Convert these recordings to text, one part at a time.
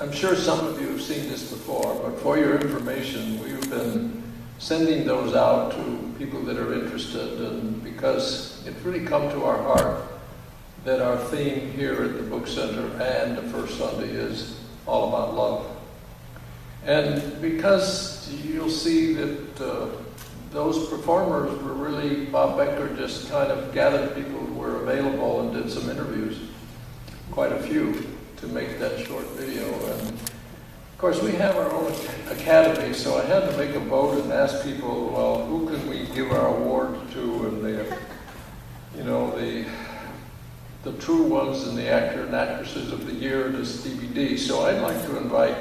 I'm sure some of you have seen this before, but for your information, we've been sending those out to people that are interested, and because it's really come to our heart that our theme here at the Book Center and the first Sunday is all about love. And because you'll see that those performers were really, Bob Becker just kind of gathered people who were available and did some interviews, quite a few, to make that short video. And of course we have our own academy, so I had to make a vote and ask people, well, who can we give our award to? And the true ones and the actor and actresses of the year in this DVD. So I'd like to invite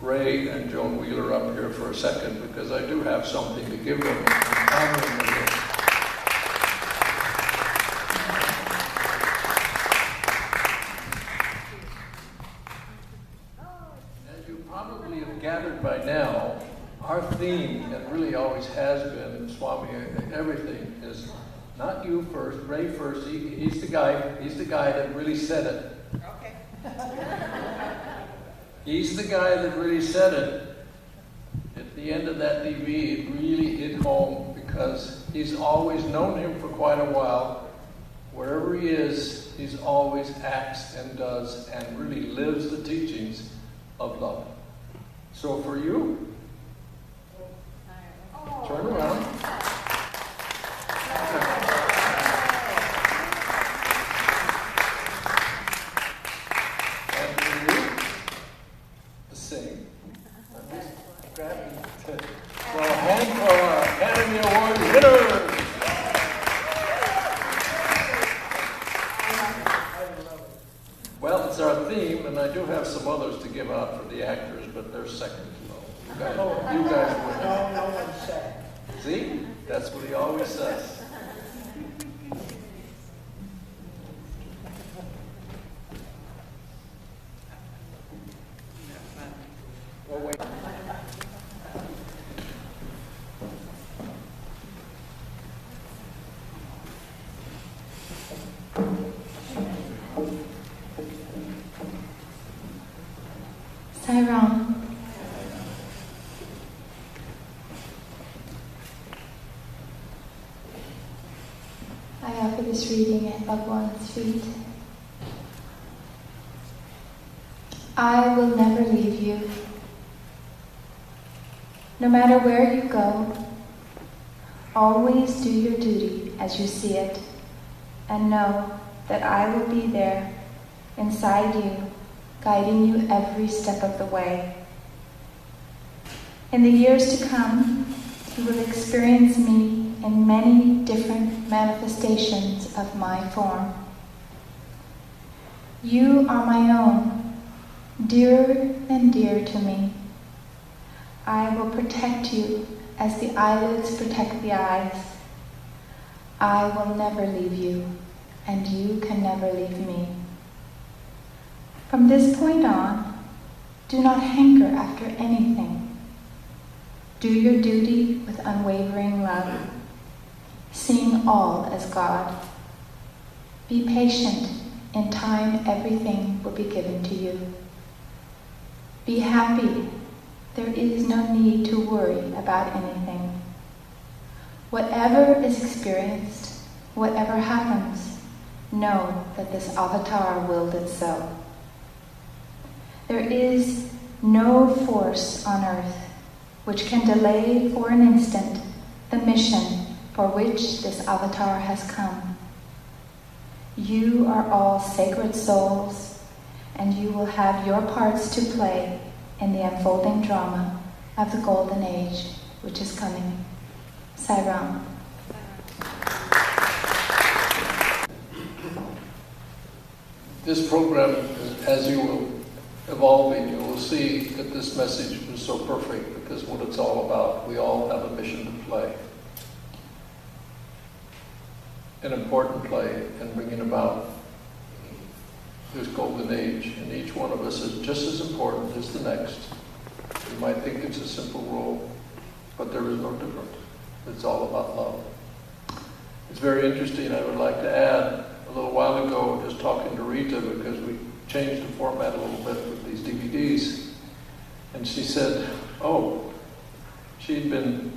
Ray and Joan Wheeler up here for a second, because I do have something to give them. As you probably have gathered by now, our theme, and really always has been, Swami, everything, is not you first, Ray first. He's the guy that really said it. Okay. He's the guy that really said it. At the end of that DVD, it really hit home, because he's always known him for quite a while. Wherever he is, he's always acts and does and really lives the teachings of love. So for you, turn around. Some others to give out for the actors, but they're second. You guys win. No one's second. See? That's what he always says. Oh, wait. Sairam. I offer this reading at loved one's feet. I will never leave you. No matter where you go, always do your duty as you see it, and know that I will be there inside you, guiding you every step of the way. In the years to come, you will experience me in many different manifestations of my form. You are my own, dearer than dear to me. I will protect you as the eyelids protect the eyes. I will never leave you, and you can never leave me. From this point on, do not hanker after anything. Do your duty with unwavering love, seeing all as God. Be patient. In time, everything will be given to you. Be happy. There is no need to worry about anything. Whatever is experienced, whatever happens, know that this avatar willed it so. There is no force on earth which can delay for an instant the mission for which this avatar has come. You are all sacred souls, and you will have your parts to play in the unfolding drama of the golden age which is coming. Sairam. This program, as you will evolving, you will see that this message was so perfect, because what it's all about, we all have a mission to play. An important play in bringing about this golden age, and each one of us is just as important as the next. You might think it's a simple role, but there is no difference. It's all about love. It's very interesting. I would like to add, a little while ago, just talking to Rita, because we changed the format a little bit with these DVDs. And she said, oh, she'd been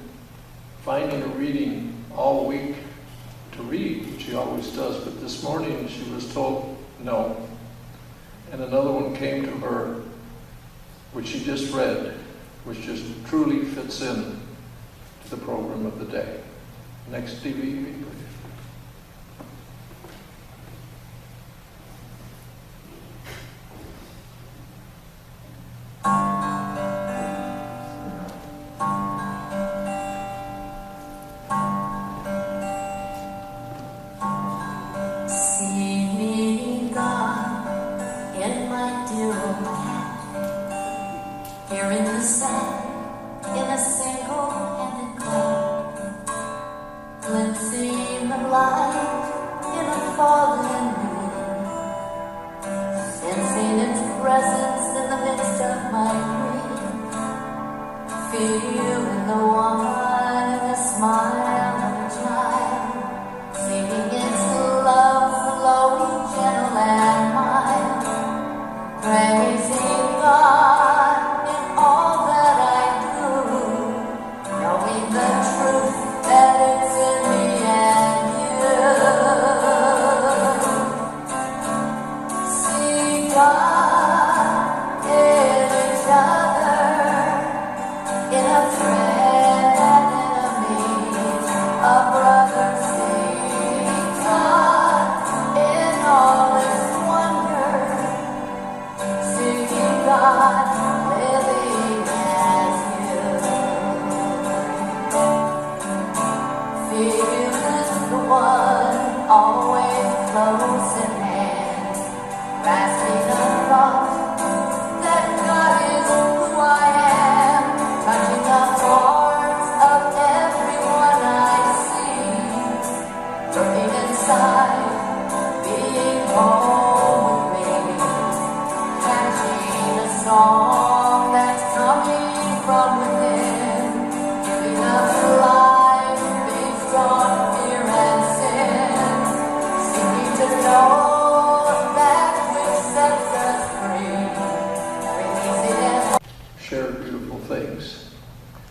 finding a reading all week to read, which she always does, but this morning she was told no. And another one came to her, which she just read, which just truly fits in to the program of the day. Next DVD, please.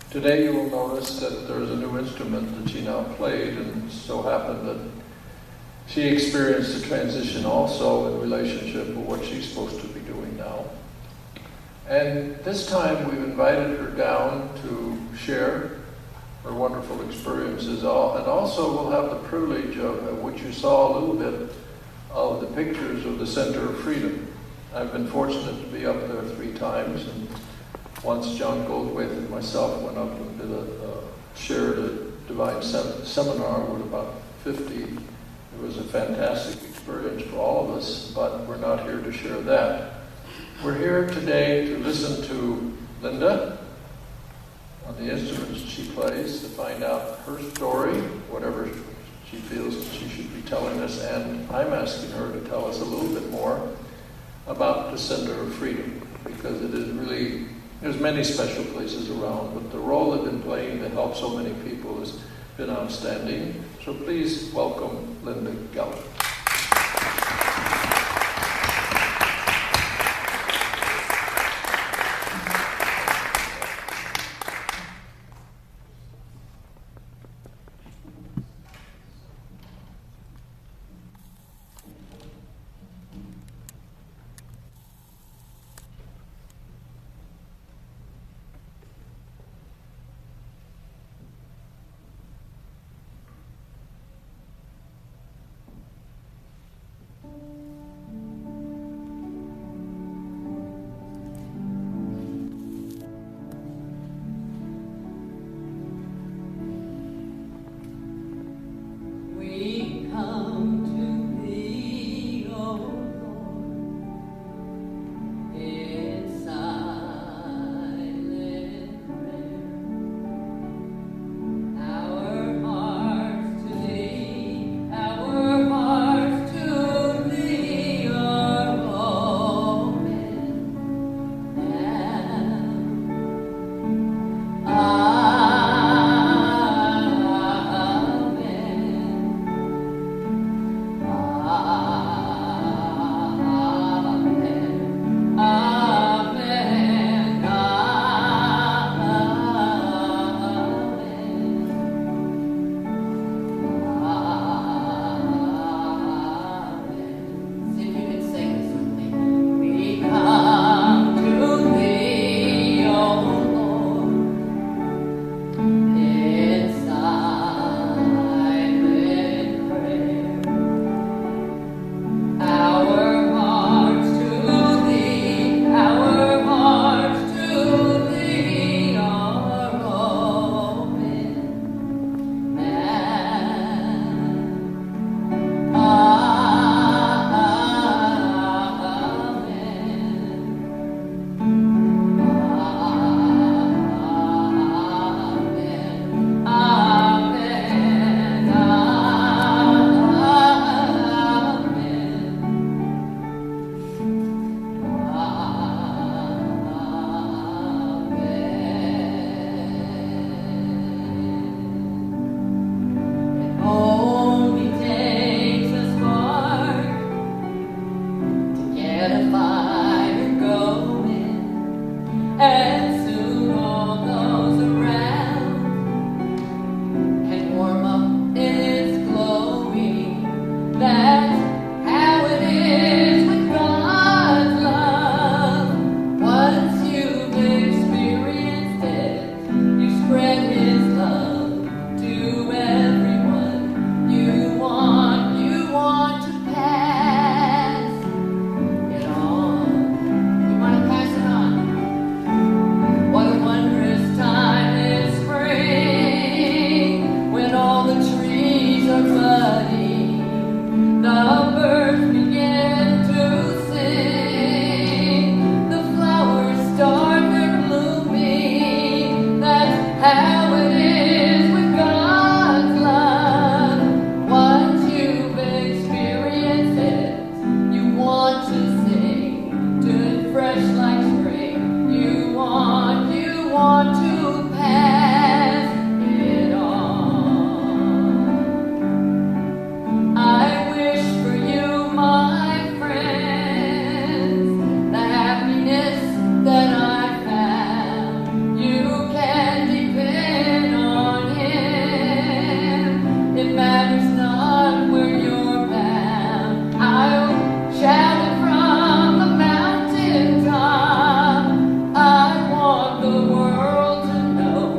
Today you will notice that there's a new instrument that she now played, and it so happened that she experienced a transition also in relationship with what she's supposed to be doing now. And this time we've invited her down to share her wonderful experiences, and also we'll have the privilege of which you saw a little bit of the pictures of the Center of Freedom. I've been fortunate to be up there 3 times, and once John Goldthwait and myself went up and shared a divine seminar with about 50. It was a fantastic experience for all of us, but we're not here to share that. We're here today to listen to Linda on the instruments she plays, to find out her story, whatever she feels she should be telling us, and I'm asking her to tell us a little bit more about the Center of Freedom, because it is really, there's many special places around, but the role they've been playing to help so many people has been outstanding. So please welcome LindaGallagher. and a fire going, and soon all those around can warm up in its glowing. That's how it is with God's love. Once you've experienced it, you spread His love to everyone you want to pass it on. You want to pass it on. What a wondrous time is spring, when all the trees are budding, the birds begin to sing, the flowers start their blooming. That's how it is with God's love. Once you've experienced it, you want to sing to it fresh like spring. You want to pass it on. I wish for you, my friends, the happiness that I found. You can depend on Him. It matters not where you're bound. I'll shout it from the mountaintop. I want the world to know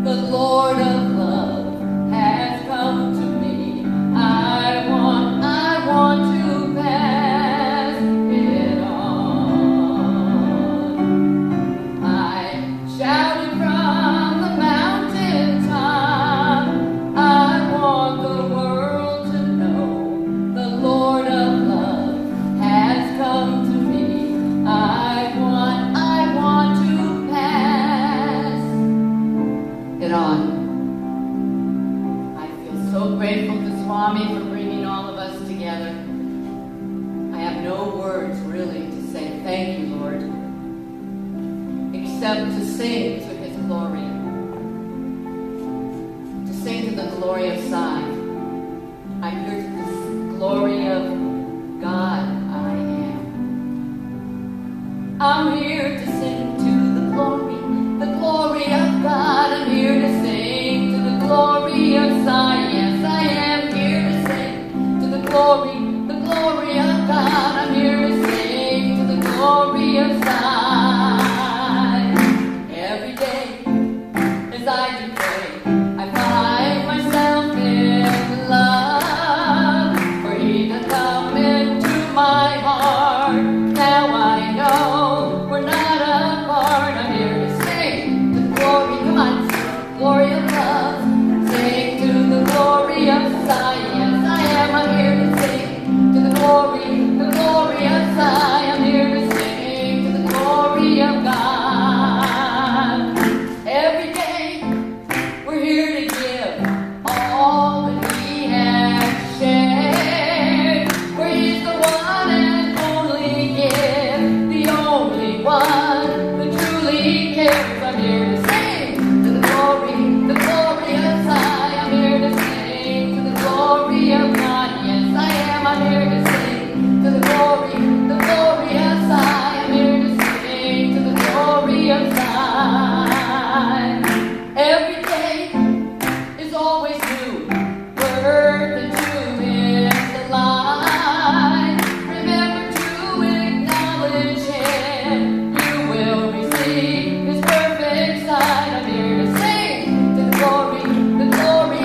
the Lord of love has come to me. I want to pass it on. I shout it from the mountaintop. I want the world to know the Lord of love has come to me. I want to pass it on. I feel so grateful to Swami for bringing all of us together. I have no words really to say thank you, Lord, except to sing to His glory, to sing to the glory of Sai. I'm here to the glory of God I am. I'm here to sing to the glory of God. I'm here to sing to the glory of Sai. Yes, I am here to sing to the glory of God. I'm here to sing to the glory of Sai. Every day as I do pray, I find myself in love, for He doth come into my heart. Now I know we're not apart. I'm here to sing to the glory, come on, glory of love. Sing to the glory of Sai. Yes, I am. I'm here to sing to the glory of Sai. I'm here to sing to the glory of God. Every day we're here to give all that He has shared. For He's the one and only gift, the only one who truly cares. I'm here to sing to the glory of Sai. I'm here to sing to the glory of God. Yes, I am. I'm here to sing to the glory of Sai. I'm here to sing to the glory of Sai. Every day is always new, worth and true is the line. Remember to acknowledge Him, you will receive His perfect sight. I'm here to sing to the glory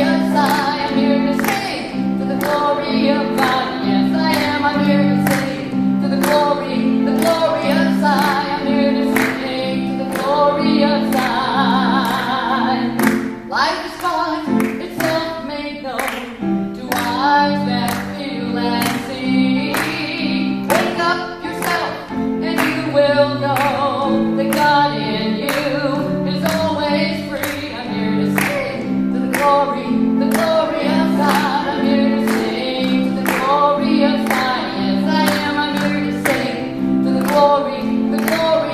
of Sai. I'm here to sing to the glory of God. Yes, I am. I'm here to sing to the glory of Sai. I'm here to sing to the glory of Sai. Life is God, itself made known to eyes that feel and see. Wake up yourself and you will know that God in you is always free. I'm here to sing to the glory of God. I'm here to sing to the glory of Sai. Yes, I am. I'm here to sing to the glory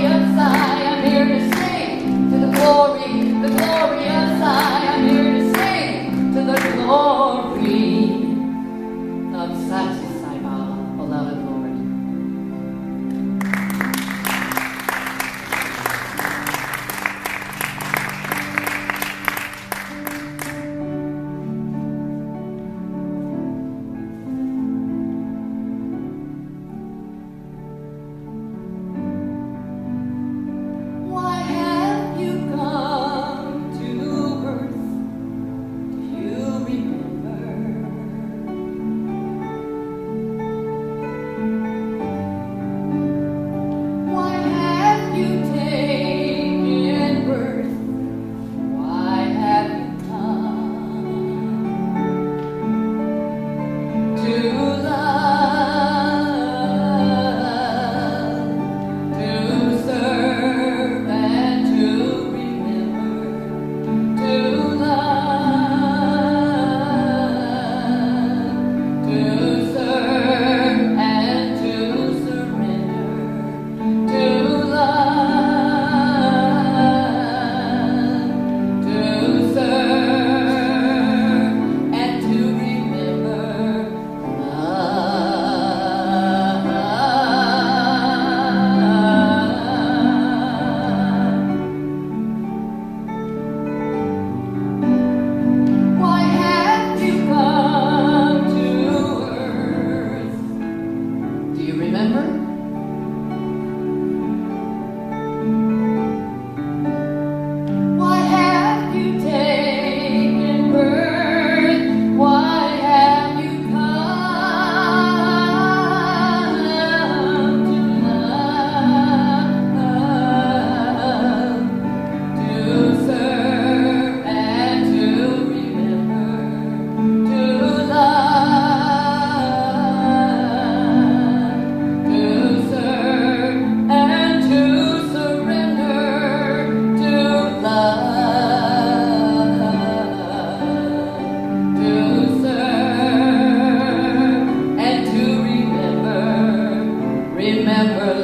of Sai. I'm here to sing to the glory of Sai. I'm here to sing to the glory of Sai Baba, beloved Lord.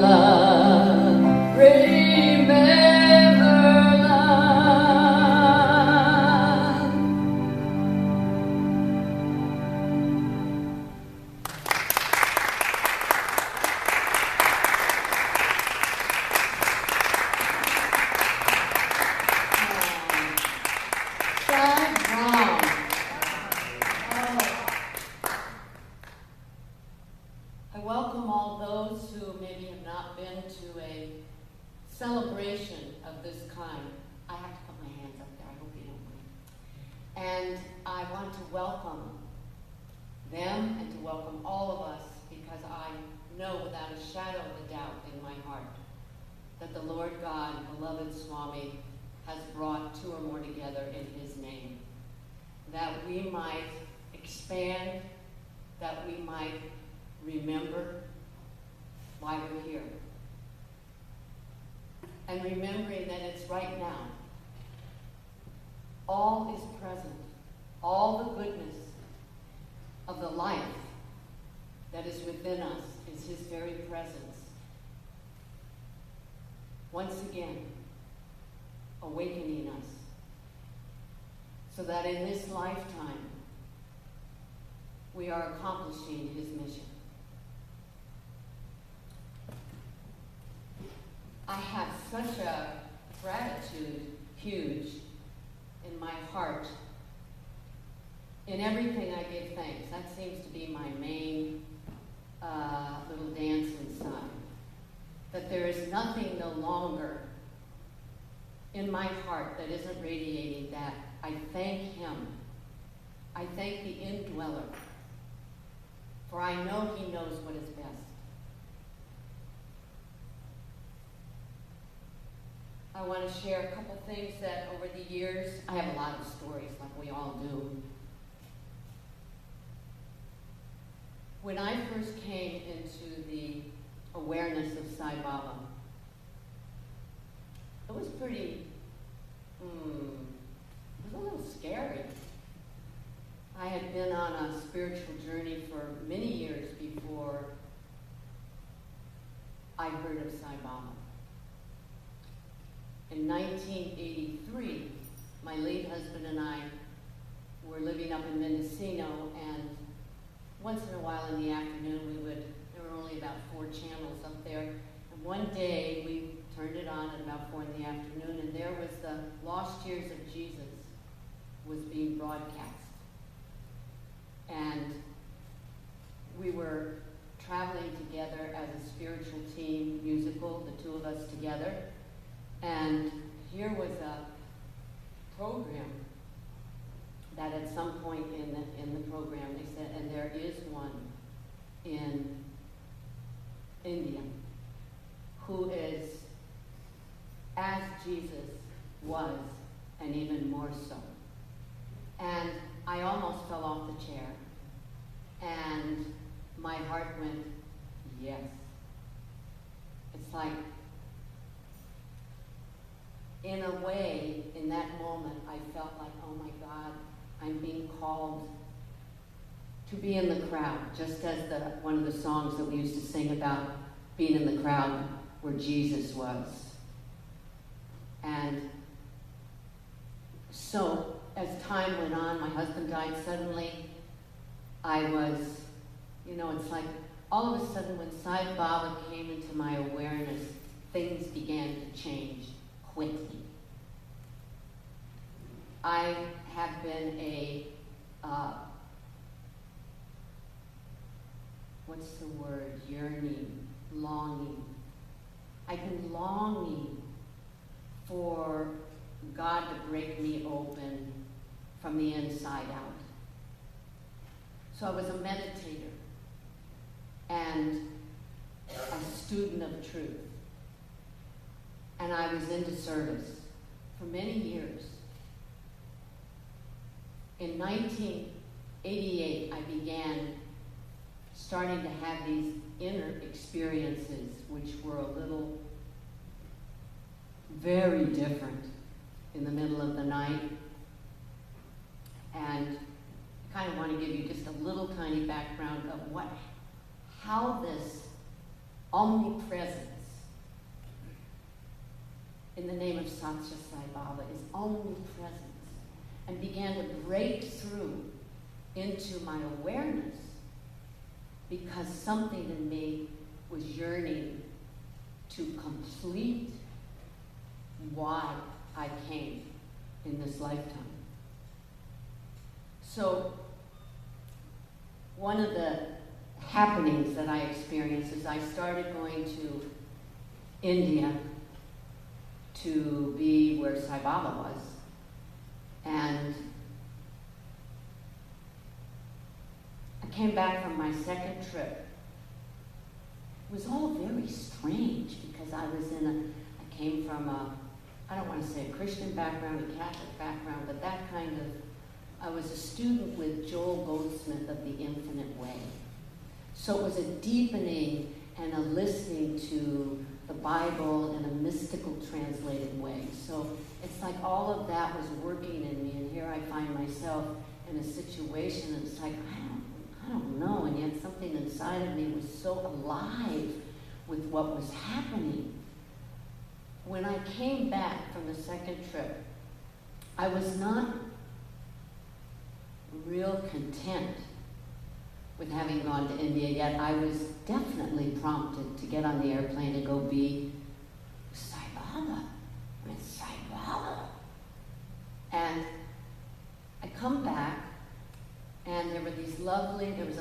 love. Remember love. John Brown. I welcome all those who maybe have not been to a celebration of this kind. I have to put my hands up there, I hope you don't mind. And I want to welcome them and to welcome all of us, because I know without a shadow of a doubt in my heart that the Lord God, beloved Swami, has brought two or more together in his name, that we might expand, that we might remember why we're here. And remembering that it's right now. All is present. All the goodness of the life that is within us is his very presence. Once again, awakening us, so that in this lifetime we are accomplishing his mission. I have such a gratitude, huge, in my heart. In everything I give thanks. That seems to be my main little dance inside. That there is nothing no longer in my heart that isn't radiating that. I thank him. I thank the indweller. For I know he knows what is best. I want to share a couple things that over the years, I have a lot of stories like we all do. When I first came into the awareness of Sai Baba, it was pretty, it was a little scary. I had been on a spiritual journey for many years before I heard of Sai Baba. In 1983, my late husband and I were living up in Mendocino, and once in a while in the afternoon there were only about 4 channels up there, and one day we turned it on at about 4 in the afternoon, and there was the Lost Years of Jesus was being broadcast. And we were traveling together as a spiritual team, musical, the two of us together. And here was a program that at some point in the program they said, and there is one in India who is as Jesus was, and even more so. And I almost fell off the chair, and my heart went, yes. It's like, in a way, in that moment, I felt like, oh my God, I'm being called to be in the crowd, just as one of the songs that we used to sing about being in the crowd where Jesus was. And so, as time went on, my husband died suddenly. I was, it's like all of a sudden when Sai Baba came into my awareness, things began to change quickly. I have been a, yearning, longing. I've been longing for God to break me open from the inside out. So I was a meditator and a student of truth. And I was into service for many years. In 1988, I began starting to have these inner experiences, which were a little very different in the middle of the night. And I kind of want to give you just a little tiny background of how this omnipresence Satya Sai Baba is omnipresent, and began to break through into my awareness because something in me was yearning to complete why I came in this lifetime. So, one of the happenings that I experienced is I started going to India to be where Sai Baba was. And I came back from my second trip. It was all very strange because I came from I don't want to say a Christian background, a Catholic background, but that kind of, I was a student with Joel Goldsmith of The Infinite Way. So it was a deepening and a listening to the Bible in a mystical translated way. So it's like all of that was working in me, and here I find myself in a situation and it's like, I don't know, and yet something inside of me was so alive with what was happening. When I came back from the second trip, I was not real content with having gone to India, yet I was definitely prompted to get on the airplane to go be Sai Baba. I mean, Sai Baba. And I come back, and there was a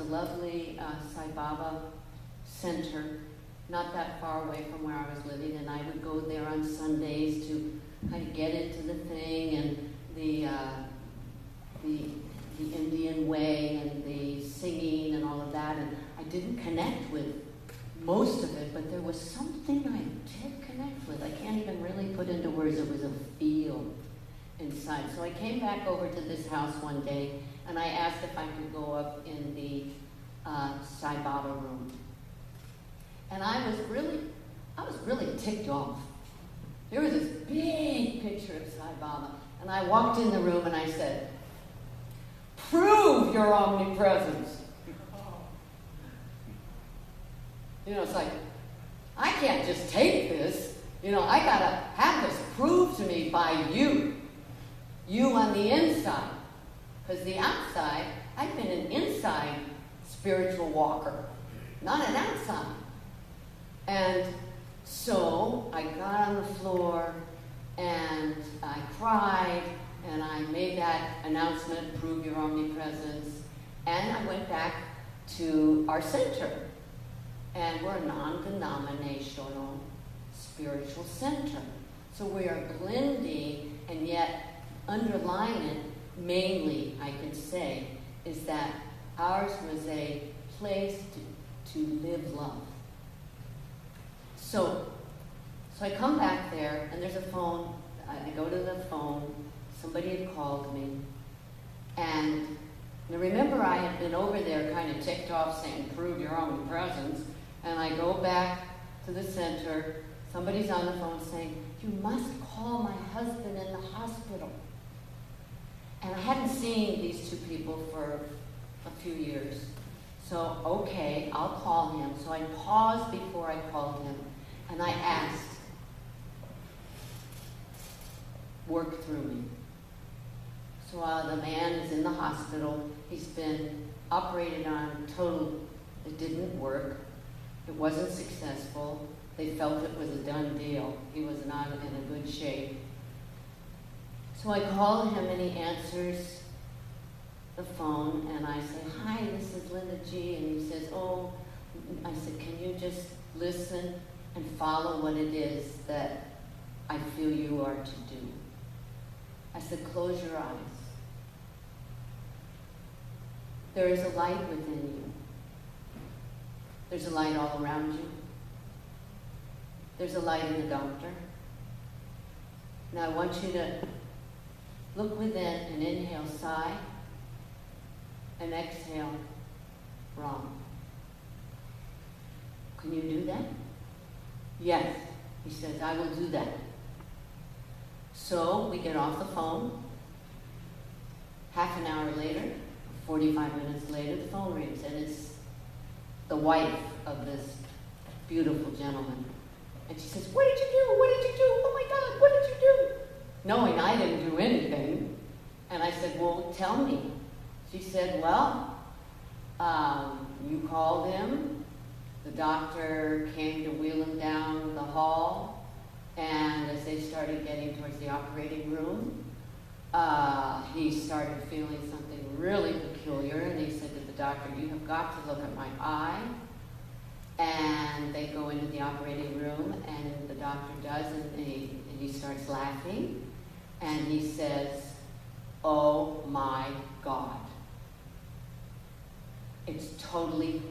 lovely Sai Baba center, not that far away from where I was living, and I would go there on Sundays to kind of get into the thing and the Indian way and the singing and all of that, and I didn't connect with most of it, but there was something I did connect with. I can't even really put into words. It was a feel inside. So I came back over to this house one day, and I asked if I could go up in the Sai Baba room. And I was really ticked off. There was this big picture of Sai Baba, and I walked in the room and I said, "Prove your omnipresence." It's like, I can't just take this. I gotta have this proved to me by you. You on the inside. Because the outside, I've been an inside spiritual walker, not an outside. And so I got on the floor and I cried and I made that announcement, "Prove your omnipresence," and I went back to our center. And we're a non-denominational spiritual center. So we are blending, and yet underlying it, mainly, I can say, is that ours was a place to live love. So I come back there, and there's a phone. I go to the phone. Somebody had called me. And I remember I had been over there kind of ticked off saying, "Prove your omnipresence." And I go back to the center. Somebody's on the phone saying, "You must call my husband in the hospital." And I hadn't seen these two people for a few years. So, okay, I'll call him. So I paused before I called him, and I asked, "Work through me." So the man is in the hospital. He's been operated on it didn't work. It wasn't successful. They felt it was a done deal. He was not in a good shape. So I call him and he answers the phone and I say, "Hi, this is Linda G." And he says, "Oh," I said, "Can you just listen and follow what it is that I feel you are to do?" I said, "Close your eyes. There is a light within you. There's a light all around you. There's a light in the doctor. Now I want you to look within and inhale sigh and exhale wrong." "Can you do that?" "Yes." He says, "I will do that." So we get off the phone. Half an hour later, 45 minutes later, the phone rings, and it's the wife of this beautiful gentleman. And she says, "What did you do? What did you do? Oh my God, what did you do?" said, well, you called him. The doctor came to wheel him down the hall, and as they started getting towards the operating room, he started feeling something really peculiar, and he said to the doctor, you have got to look at my eye. And they go into the operating room, and the doctor does, and he starts laughing, and he says, oh my God, it's totally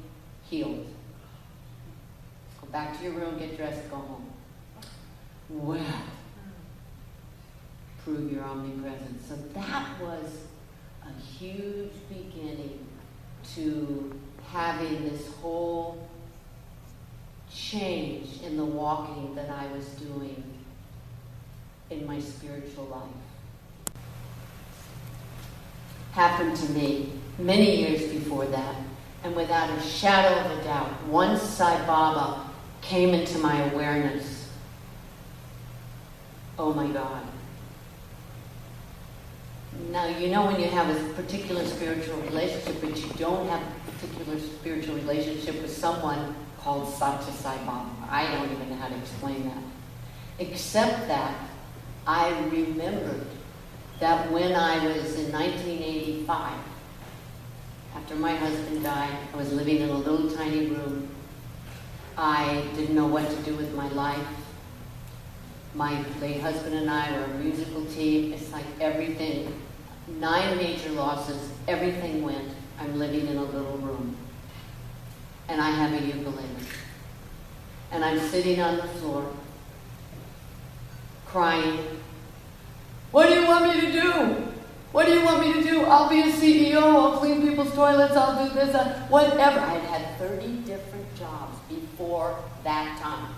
healed. Go back to your room, get dressed, go home. Well, prove your omnipresence. So that was a huge beginning to having this whole change in the walking that I was doing in my spiritual life. Happened to me many years before that, and without a shadow of a doubt, once Sai Baba came into my awareness, oh my God. Now, you know when you have a particular spiritual relationship, but you don't have a particular spiritual relationship with someone called Satya Sai Baba. I don't even know how to explain that. Except that I remembered that when I was in 1985, after my husband died, I was living in a little tiny room. I didn't know what to do with my life. My late husband and I were a musical team. It's like everything, 9 major losses, everything went. I'm living in a little room. And I have a ukulele. And I'm sitting on the floor, crying. What do you want me to do? What do you want me to do? I'll be a CEO, I'll clean people's toilets, I'll do this, whatever. I had had 30 different jobs before that time.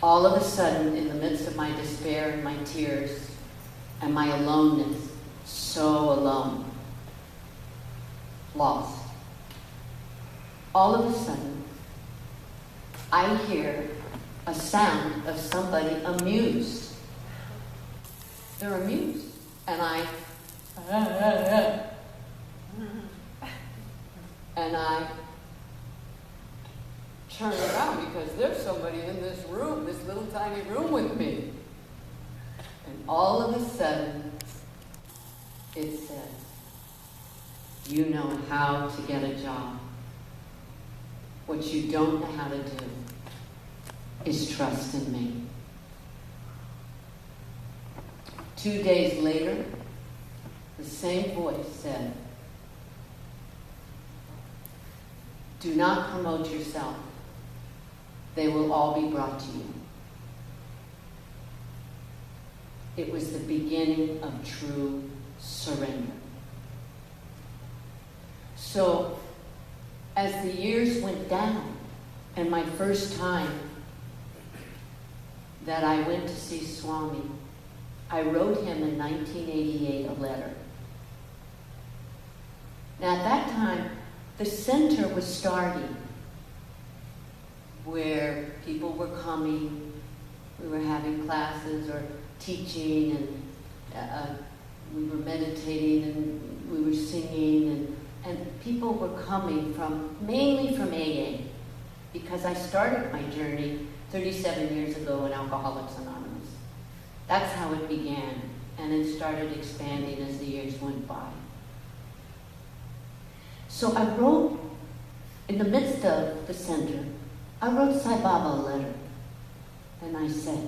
All of a sudden, in the midst of my despair and my tears and my aloneness, so alone, lost, all of a sudden, I hear a sound of somebody amused. They're amused. And I turn around because there's somebody in this room, this little tiny room with me. And all of a sudden, it said, you know how to get a job. What you don't know how to do is trust in me. 2 days later, the same voice said, do not promote yourself. They will all be brought to you. It was the beginning of true surrender. So, as the years went down, and my first time that I went to see Swami, I wrote him in 1988 a letter. Now at that time, the center was starting, where people were coming, we were having classes or teaching, and we were meditating, and we were singing, and people were coming mainly from AA, because I started my journey 37 years ago in Alcoholics Anonymous. That's how it began, and it started expanding as the years went by. So I wrote, in the midst of the center, I wrote Sai Baba a letter, and I said,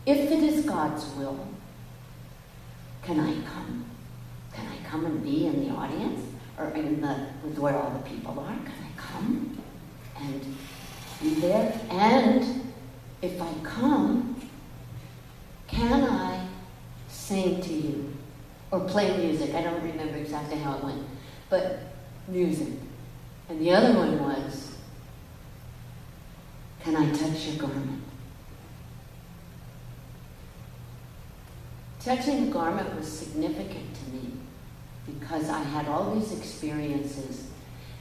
if it is God's will, can I come? Can I come and be in the audience? Or with where all the people are? Can I come and be there? And if I come, can I sing to you? Or play music? I don't remember exactly how it went. But music. And the other one was, can I touch your garment? Touching the garment was significant to me because I had all these experiences,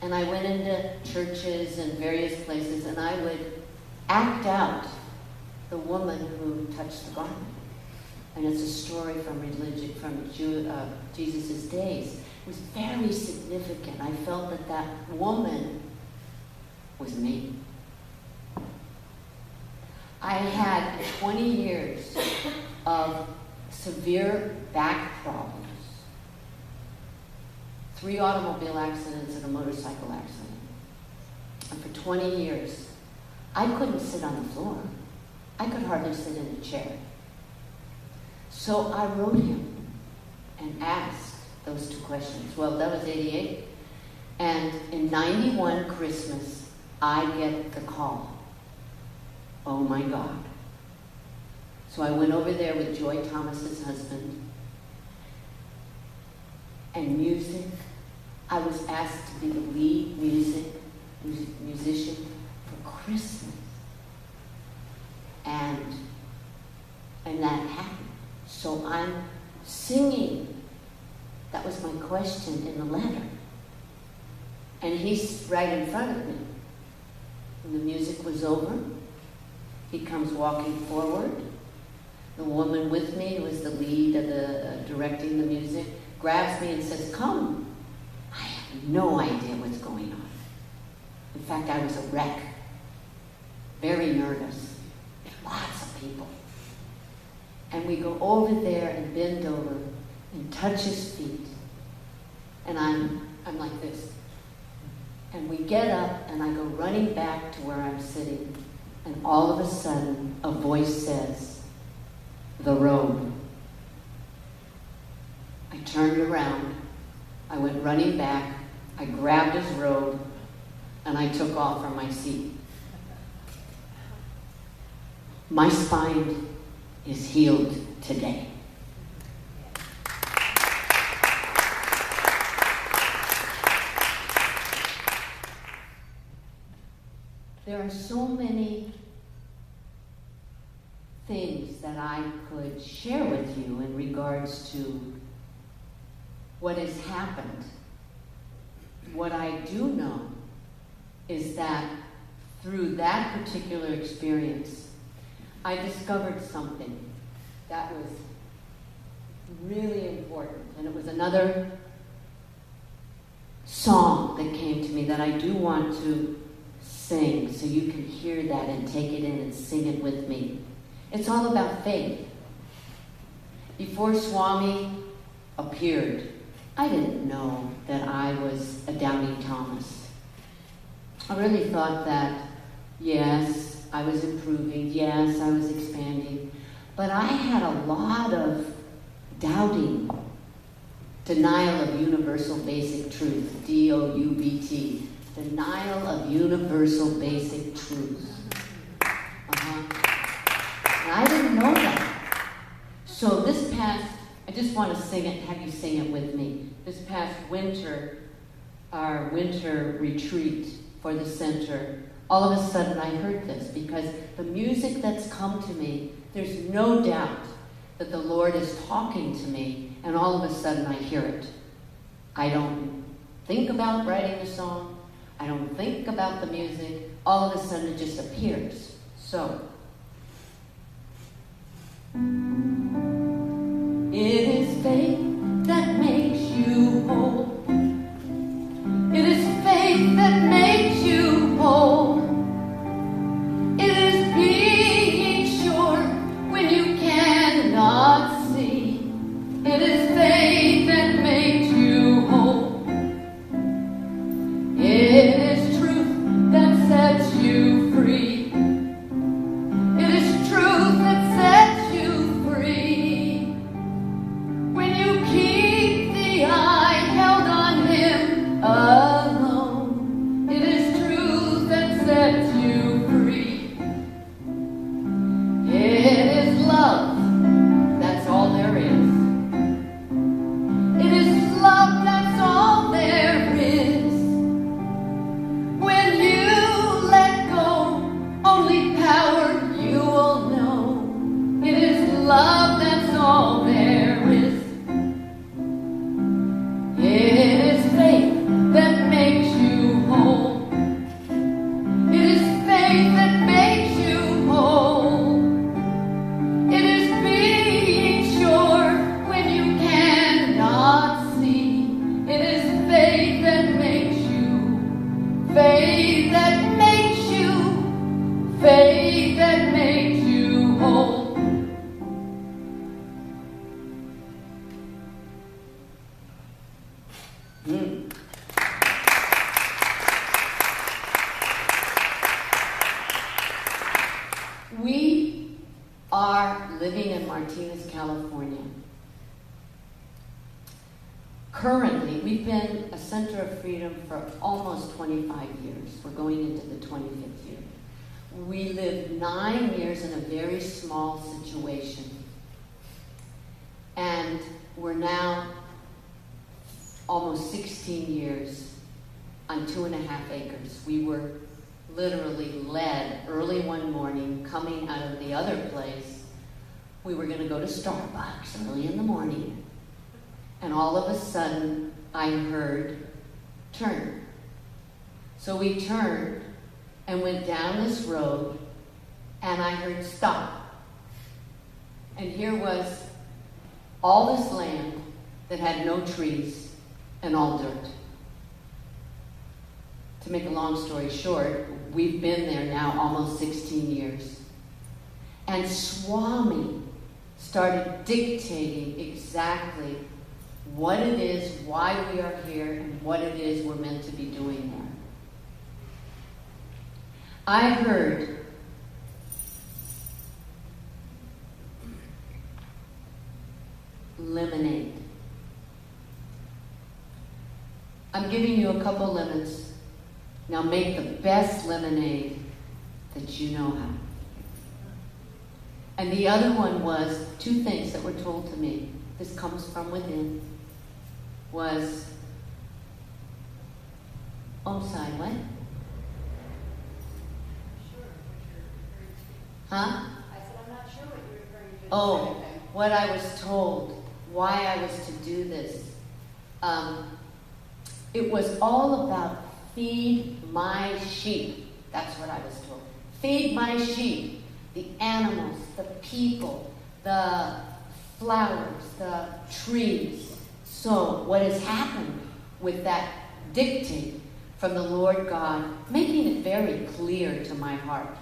and I went into churches and various places, and I would act out the woman who touched the garment. and it's a story from religion, from Jesus' days. It was very significant. I felt that that woman was me. I had 20 years of severe back problems, 3 automobile accidents and a motorcycle accident. And for 20 years, I couldn't sit on the floor. I could hardly sit in a chair. So I wrote him and asked those 2 questions. Well, that was 88. And in 91 Christmas, I get the call. Oh my God. So I went over there with Joy Thomas's husband. And music, I was asked to be the lead musician for Christmas. And that happened. So I'm singing. That was my question in the letter. And he's right in front of me. When the music was over, he comes walking forward. The woman with me, who was the lead of the directing the music, grabs me and says, "Come." I have no idea what's going on. In fact, I was a wreck. Very nervous. Lots of people. And we go over there and bend over and touch his feet. And I'm like this. And we get up and I go running back to where I'm sitting. And all of a sudden, a voice says, "The robe." I turned around. I went running back. I grabbed his robe and I took off from my seat. My spine is healed today. There are so many things that I could share with you in regards to what has happened. What I do know is that through that particular experience, I discovered something that was really important. And it was another song that came to me that I do want to sing so you can hear that and take it in and sing it with me. It's all about faith. Before Swami appeared, I didn't know that I was a doubting Thomas. I really thought that, yes, I was improving, yes, I was expanding, but I had a lot of doubting, denial of universal basic truth, DOUBT, denial of universal basic truth. And I didn't know that. So this past, I just want to sing it, have you sing it with me. This past winter, our winter retreat for the center, all of a sudden I heard this because the music that's come to me, there's no doubt that the Lord is talking to me, and all of a sudden I hear it. I don't think about writing the song. I don't think about the music. All of a sudden it just appears. So, it is faith that makes you whole. It is faith that makes you whole. It is being sure when you cannot see. It is faith that makes you whole. It is truth that sets you free. It is truth that sets you free. that makes you whole. We are living in Martinez, California. Currently, we've been a Center of Freedom for almost 25 years. We're going into the 25th year. We lived 9 years in a very small situation. And we're now almost 16 years on 2.5 acres. We were literally led early one morning, coming out of the other place. We were going to go to Starbucks early in the morning. And all of a sudden, I heard, turn. So we turned and went down this road, and I heard, stop. And here was all this land that had no trees and all dirt. To make a long story short, we've been there now almost 16 years. And Swami started dictating exactly what it is, why we are here, and what it is we're meant to be doing there. I heard lemonade. I'm giving you a couple lemons. Now make the best lemonade that you know how. And the other one was 2 things that were told to me. This comes from within. Was Om Sai, what? Huh? I said, I'm not sure what you're referring to. Oh, what I was told, why I was to do this. It was all about feed my sheep. That's what I was told. Feed my sheep. The animals, the people, the flowers, the trees. So what has happened with that dictate from the Lord God, making it very clear to my heart.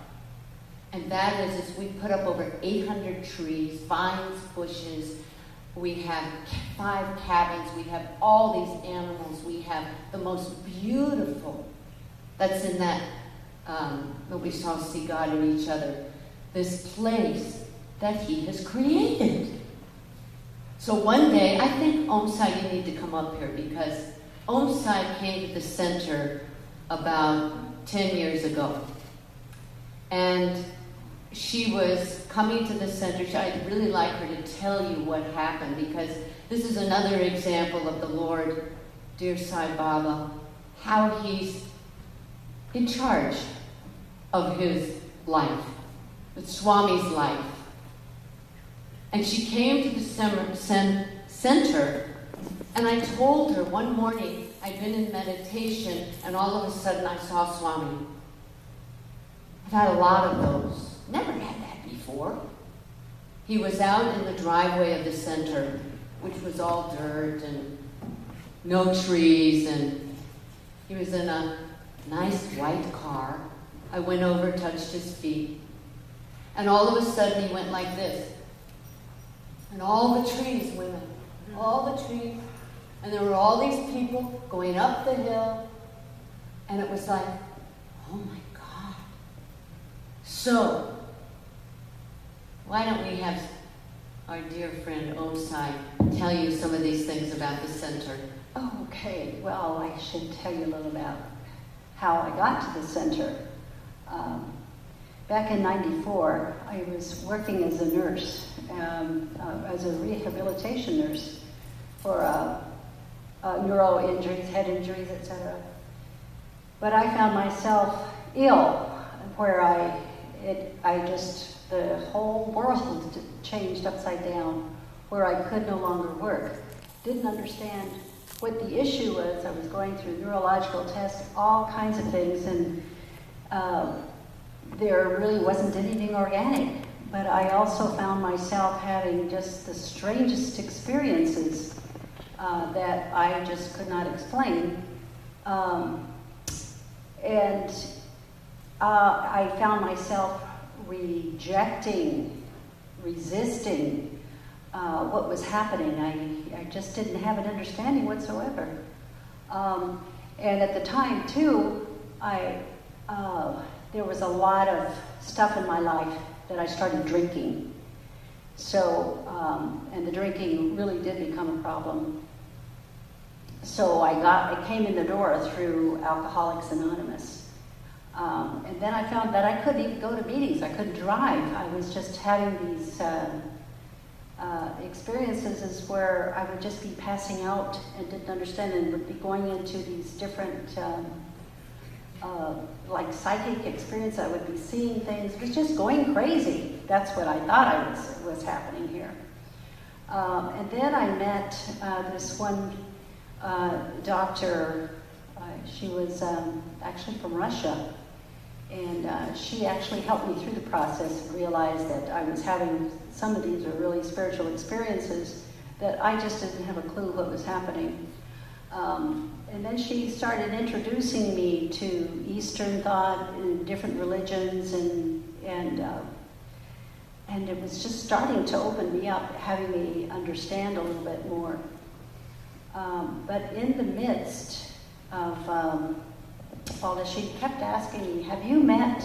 And that is we put up over 800 trees, vines, bushes. We have 5 cabins. We have all these animals. We have the most beautiful, that's in that, we shall see God in each other, this place that He has created. So one day, I think Om Sai, you need to come up here, because Om Sai came to the center about 10 years ago. And she was coming to the center. I'd really like her to tell you what happened, because this is another example of the Lord, dear Sai Baba, how He's in charge of His life, with Swami's life. And she came to the center, and I told her one morning, I'd been in meditation, and all of a sudden I saw Swami. I've had a lot of those. Never had that before. He was out in the driveway of the center, which was all dirt and no trees, and he was in a nice white car. I went over, touched his feet, and all of a sudden he went like this. And all the trees, women, all the trees, and there were all these people going up the hill, and it was like, oh my God. So, why don't we have our dear friend Om Sai tell you some of these things about the center? Oh, okay. Well, I should tell you a little about how I got to the center. Back in '94, I was working as a nurse, as a rehabilitation nurse for neuro injuries, head injuries, etc. But I found myself ill, where the whole world changed upside down, where I could no longer work. Didn't understand what the issue was. I was going through neurological tests, all kinds of things, and there really wasn't anything organic. But I also found myself having just the strangest experiences that I just could not explain. And I found myself rejecting, resisting what was happening. I just didn't have an understanding whatsoever. And at the time, too, there was a lot of stuff in my life that I started drinking. So, and the drinking really did become a problem. So I came in the door through Alcoholics Anonymous. And then I found that I couldn't even go to meetings. I couldn't drive. I was just having these experiences where I would just be passing out and didn't understand, and would be going into these different like psychic experience. I would be seeing things. It was just going crazy. That's what I thought was happening here. And then I met this one doctor. She was actually from Russia, and she actually helped me through the process and realized that I was having some of these are really spiritual experiences that I just didn't have a clue what was happening. And then she started introducing me to Eastern thought and different religions, and it was just starting to open me up, having me understand a little bit more. But in the midst of all this, she kept asking me, "Have you met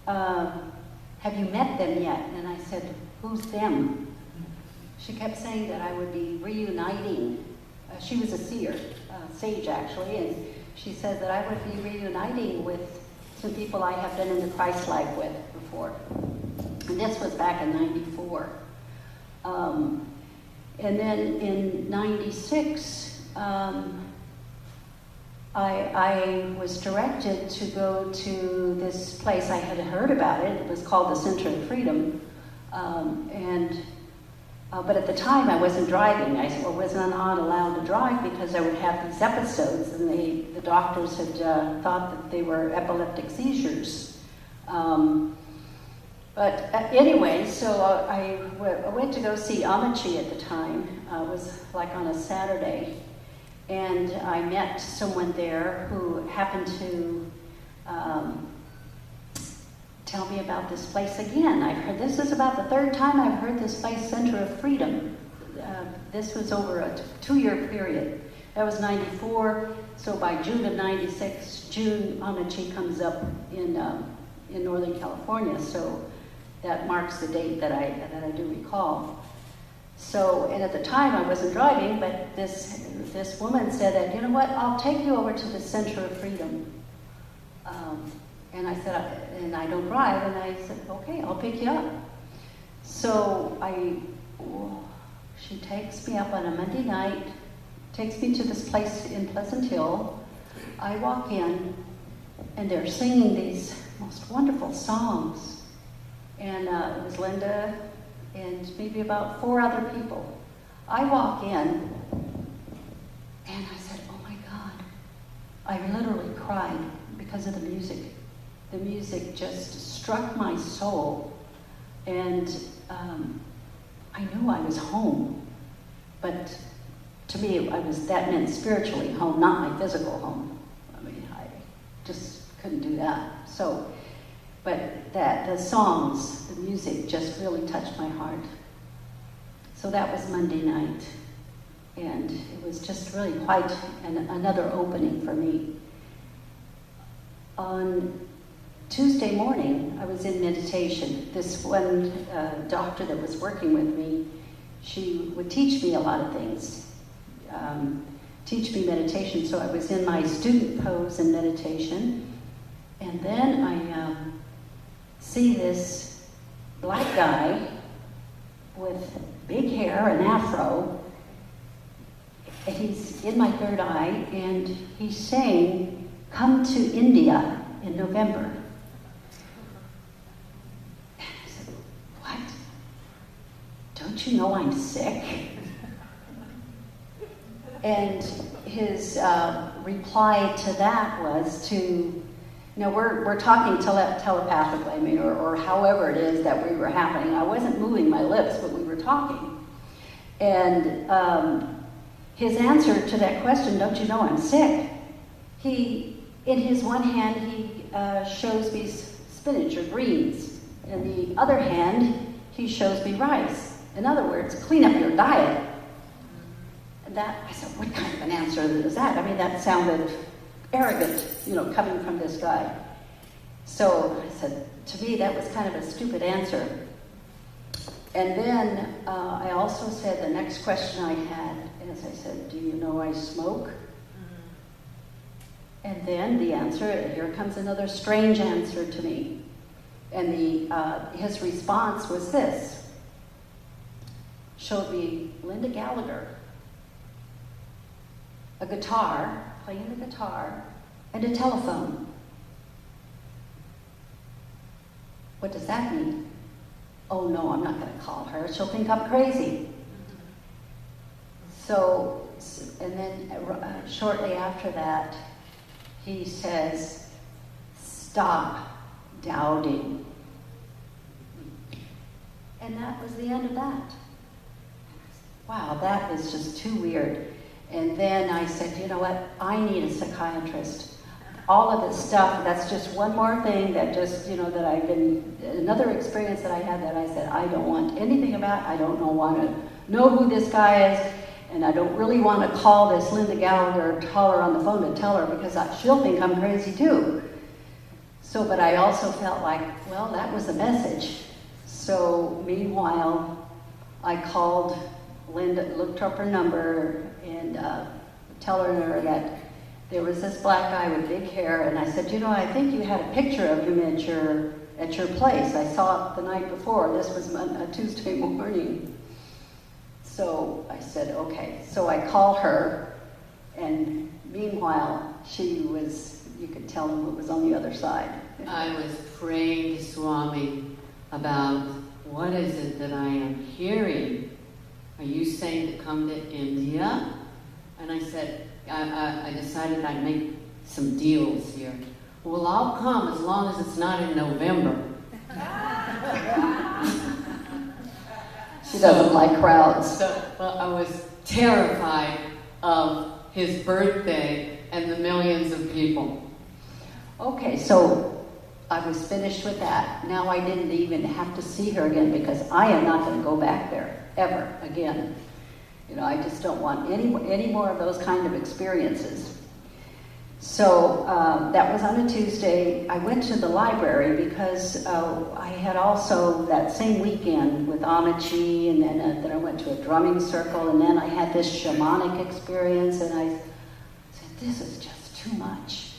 them yet?" And I said, "Who's them?" She kept saying that I would be reuniting. She was a seer, sage actually, and she said that I would be reuniting with some people I have been in the Christ life with before. And this was back in '94. And then in '96, I was directed to go to this place. I had heard about it. It was called the Center of Freedom. But at the time, I wasn't driving. I was not allowed to drive because I would have these episodes, and the doctors had thought that they were epileptic seizures. But anyway, so I went to go see Amachi at the time. It was like on a Saturday. And I met someone there who happened to tell me about this place again. I've heard, this is about the third time I've heard this place, Center of Freedom. This was over a 2-year period. That was '94, so by June of '96, Amachi comes up in Northern California, so that marks the date that I do recall. So, and at the time I wasn't driving, but this woman said that, "You know what, I'll take you over to the Center of Freedom." And I said, and I don't drive, and I said, "Okay, I'll pick you up." So she takes me up on a Monday night, takes me to this place in Pleasant Hill. I walk in, and they're singing these most wonderful songs. And it was Linda and maybe about 4 other people. I walk in, and I said, "Oh my God." I literally cried because of the music. The music just struck my soul, and I knew I was home. But to me, that meant spiritually home, not my physical home. I mean, I just couldn't do that. So, but the songs, the music just really touched my heart. So that was Monday night, and it was just really quite another opening for me. On Tuesday morning, I was in meditation. This one doctor that was working with me, she would teach me a lot of things, teach me meditation. So I was in my student pose in meditation, and then I see this black guy with big hair and afro, and he's in my third eye, and he's saying, "Come to India in November." And I said, "What? Don't you know I'm sick?" And his reply to that was we're talking telepathically, I mean, or however it is that we were happening. I wasn't moving my lips, but we were talking. And his answer to that question, "Don't you know I'm sick?" In his one hand, he shows me spinach or greens, In the other hand, he shows me rice. In other words, clean up your diet. And that, I said, what kind of an answer is that? I mean, that sounded arrogant, coming from this guy. So I said, to me, that was kind of a stupid answer. And then I also said, the next question I had is, I said, do you know I smoke? And then the answer, here comes another strange answer to me. And his response was this. Showed me LindaGallagher, a guitar, playing the guitar, and a telephone. What does that mean? Oh no, I'm not going to call her. She'll think I'm crazy. So, and then shortly after that, he says, stop doubting. And that was the end of that. Wow, that is just too weird. And then I said, you know what, I need a psychiatrist. All of this stuff, that's just one more thing that just, that I've been, another experience that I had that I said, I don't want anything about, I don't want to know who this guy is, and I don't really want to call this LindaGallagher, call her on the phone to tell her, because she'll think I'm crazy too. So, but I also felt like, well, that was the message. So, meanwhile, I called Linda, looked up her number, and telling her that there was this black guy with big hair, and I said, I think you had a picture of him at your place. I saw it the night before. This was a Tuesday morning. So I said, okay. So I called her, and meanwhile, she was, you could tell him what was on the other side. I was praying to Swami about what is it that I am hearing. Are you saying to come to India? And I said, I decided I'd make some deals here. Well, I'll come as long as it's not in November. She doesn't like crowds. So I was terrified of his birthday and the millions of people. Okay, so I was finished with that. Now I didn't even have to see her again, because I am not going to go back there ever again. I just don't want any more of those kind of experiences. So that was on a Tuesday. I went to the library because I had also that same weekend with Amici, and then I went to a drumming circle, and then I had this shamanic experience, and I said, this is just too much.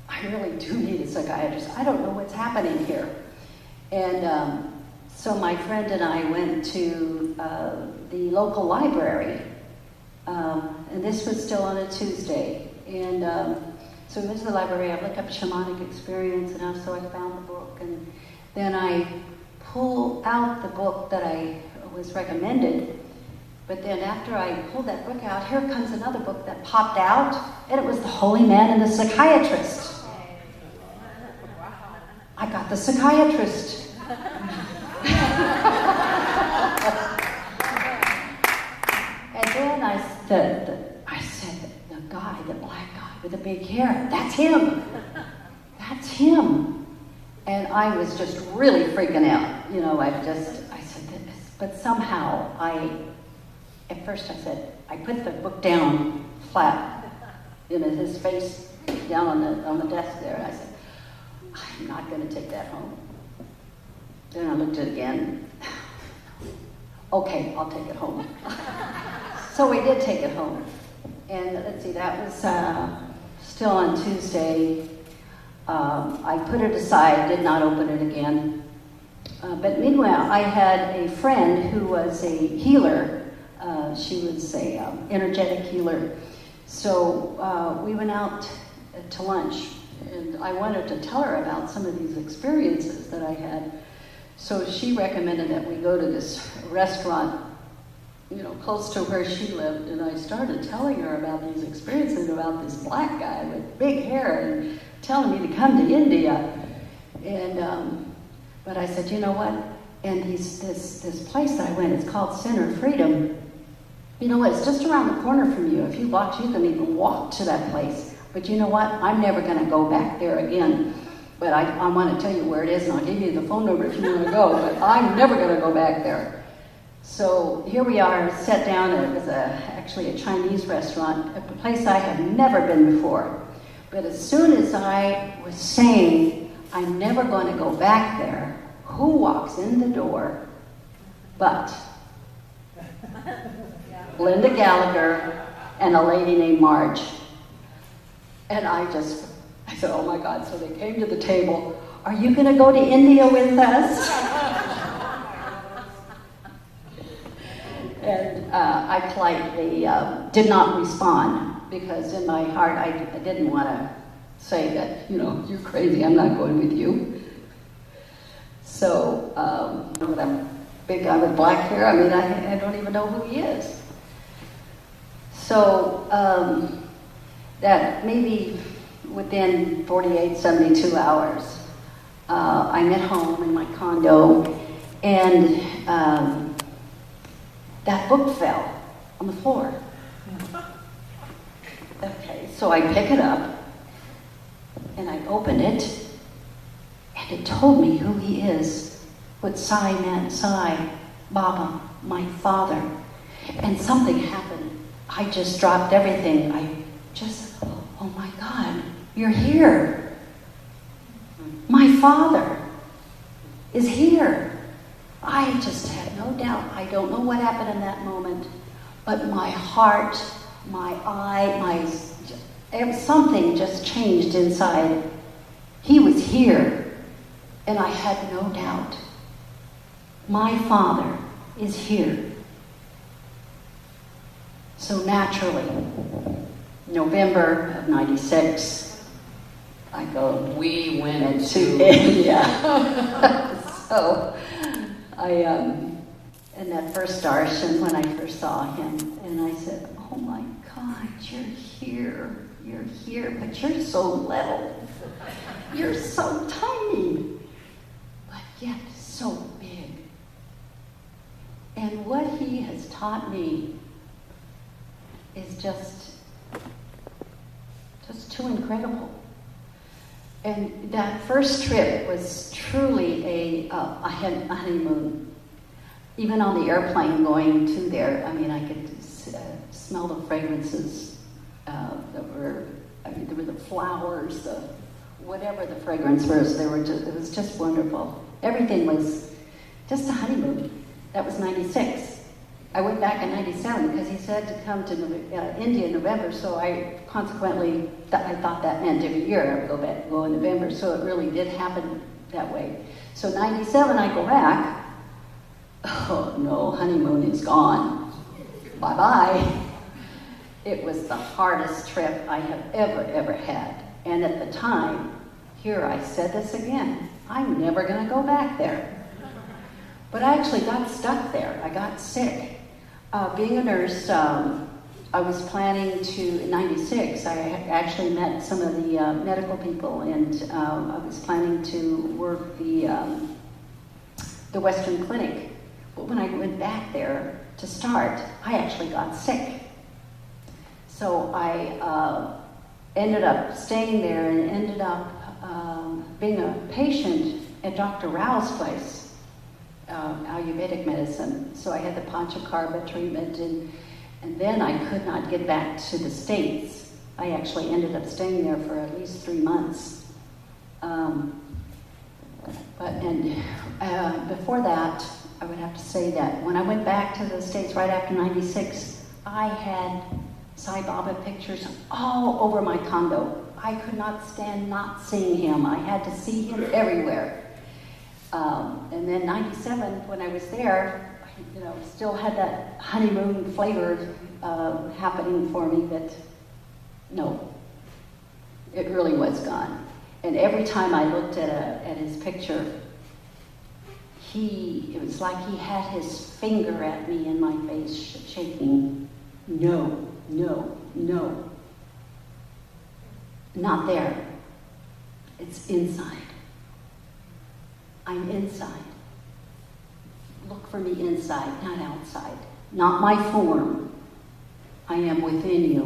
I really do need a psychiatrist. I don't know what's happening here. And so my friend and I went to the local library, and this was still on a Tuesday. And so we went to the library. I looked up shamanic experience, and so I found the book. And then I pulled out the book that I was recommended. But then after I pulled that book out, here comes another book that popped out, and it was The Holy Man and the Psychiatrist. I got the psychiatrist. And then I said, the guy, the black guy with the big hair, that's him. That's him. And I was just really freaking out. I said, but somehow at first I said, I put the book down flat, his face down on the desk there, and I said, I'm not going to take that home. Then I looked at it again. Okay, I'll take it home. So we did take it home. And let's see, that was still on Tuesday. I put it aside, did not open it again. But meanwhile, I had a friend who was a healer. She was an energetic healer. So we went out to lunch, and I wanted to tell her about some of these experiences that I had. So she recommended that we go to this restaurant, close to where she lived, and I started telling her about these experiences, about this black guy with big hair, and telling me to come to India. And but I said, you know what? And this place that I went, it's called Center Freedom. It's just around the corner from you. A few blocks, you can even walk to that place. But you know what? I'm never going to go back there again. But I want to tell you where it is, and I'll give you the phone number if you want to go, but I'm never going to go back there. So here we are, sat down, and it was actually a Chinese restaurant, a place I had never been before. But as soon as I was saying, I'm never going to go back there, who walks in the door but LindaGallagher and a lady named Marge. And I said, oh my God. So they came to the table. Are you going to go to India with us? And I politely did not respond, because in my heart I didn't want to say that, you're crazy, I'm not going with you. So, that big guy with black hair, I don't even know who he is. So, that maybe within 48, 72 hours, I'm at home in my condo, and that book fell on the floor. Okay, so I pick it up, and I open it, and it told me who he is. What Sai meant, Sai, Baba, my father. And something happened. I just dropped everything. Oh my God, you're here. My father is here. I just had no doubt. I don't know what happened in that moment, but my heart, my eye, something just changed inside. He was here, and I had no doubt. My father is here. So naturally, November of '96, I go. We went to India. So in that first darshan, when I first saw him, and I said, oh my God, you're here, but you're so little. You're so tiny, but yet so big. And what he has taught me is just too incredible. And that first trip was truly a honeymoon. Even on the airplane going to there, I could smell the fragrances there were the flowers, whatever the fragrance was. It was just wonderful. Everything was just a honeymoon. That was '96. I went back in '97 because he said to come to India in November, so I consequently, I thought that meant every year I would go in November, so it really did happen that way. So '97 I go back, oh no, honeymoon is gone. Bye-bye. It was the hardest trip I have ever had. And at the time, here I said this again, I'm never gonna go back there. But I actually got stuck there. I got sick. Being a nurse, I was planning to, in '96, I actually met some of the medical people, and I was planning to work the Western Clinic. But when I went back there to start, I actually got sick. So I ended up staying there and ended up being a patient at Dr. Rao's place. Ayurvedic medicine. So I had the Panchakarma treatment, and then I could not get back to the States. I actually ended up staying there for at least 3 months. Before that, I would have to say that when I went back to the States right after '96, I had Sai Baba pictures all over my condo. I could not stand not seeing him. I had to see him everywhere. And then '97, when I was there, still had that honeymoon flavor happening for me, but no, it really was gone. And every time I looked at his picture, it was like he had his finger at me in my face, shaking. No, no, no. Not there. It's inside. I'm inside. Look for me inside, not outside. Not my form. I am within you.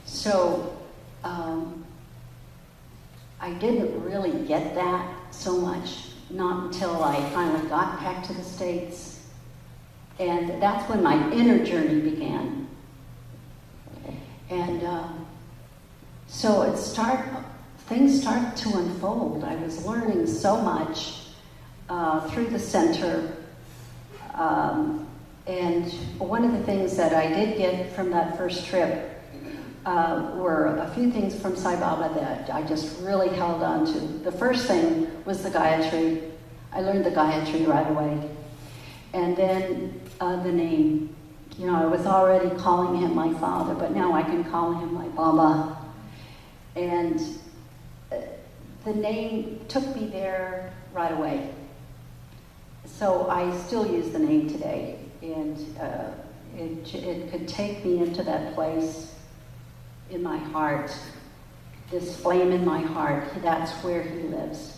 So, I didn't really get that so much, not until I finally got back to the States. And that's when my inner journey began. And so things started to unfold. I was learning so much through the center. And one of the things that I did get from that first trip were a few things from Sai Baba that I just really held on to. The first thing was the Gayatri. I learned the Gayatri right away. And then the name. You know, I was already calling him my father, but now I can call him my Baba. And the name took me there right away. So I still use the name today. And it could take me into that place in my heart, this flame in my heart. That's where he lives,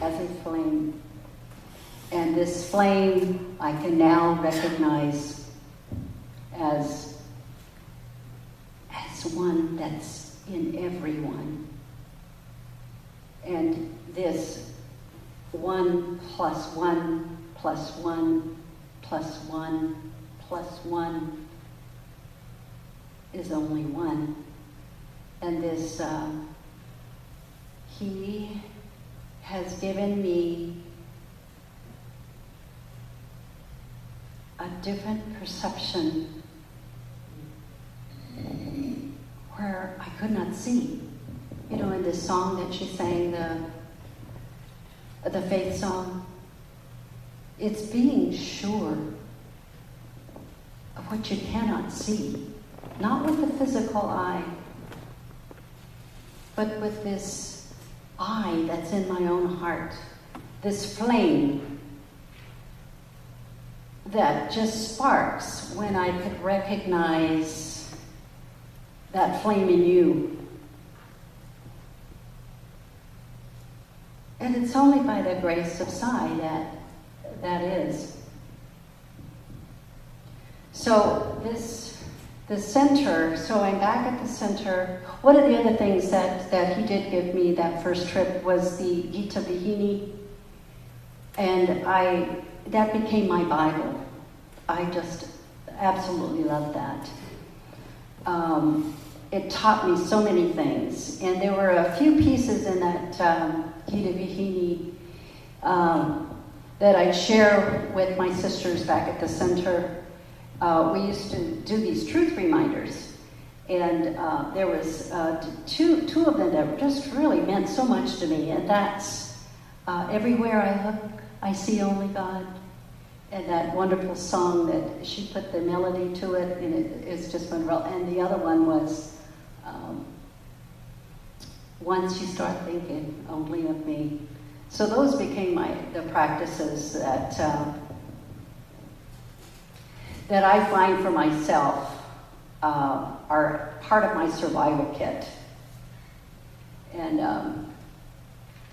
as a flame. And this flame I can now recognize as one that's in everyone. And this 1 + 1 + 1 + 1 + 1 is only 1. And this, he has given me a different perception where I could not see. You know, in this song that she sang, the faith song, it's being sure of what you cannot see, not with the physical eye, but with this eye that's in my own heart, this flame that just sparks when I could recognize that flame in you. And it's only by the grace of Sai that is. So the center, so I'm back at the center. One of the other things that he did give me that first trip was the Gita Vihini. And that became my Bible. I just absolutely love that. It taught me so many things. And there were a few pieces in that Gita Vihini that I'd share with my sisters back at the center. We used to do these truth reminders. And there was two of them that just really meant so much to me. And that's Everywhere I Look, I See Only God. And that wonderful song that she put the melody to it, and it's just wonderful. And the other one was, Once You Start Thinking Only of Me. So those became the practices that I find for myself are part of my survival kit. And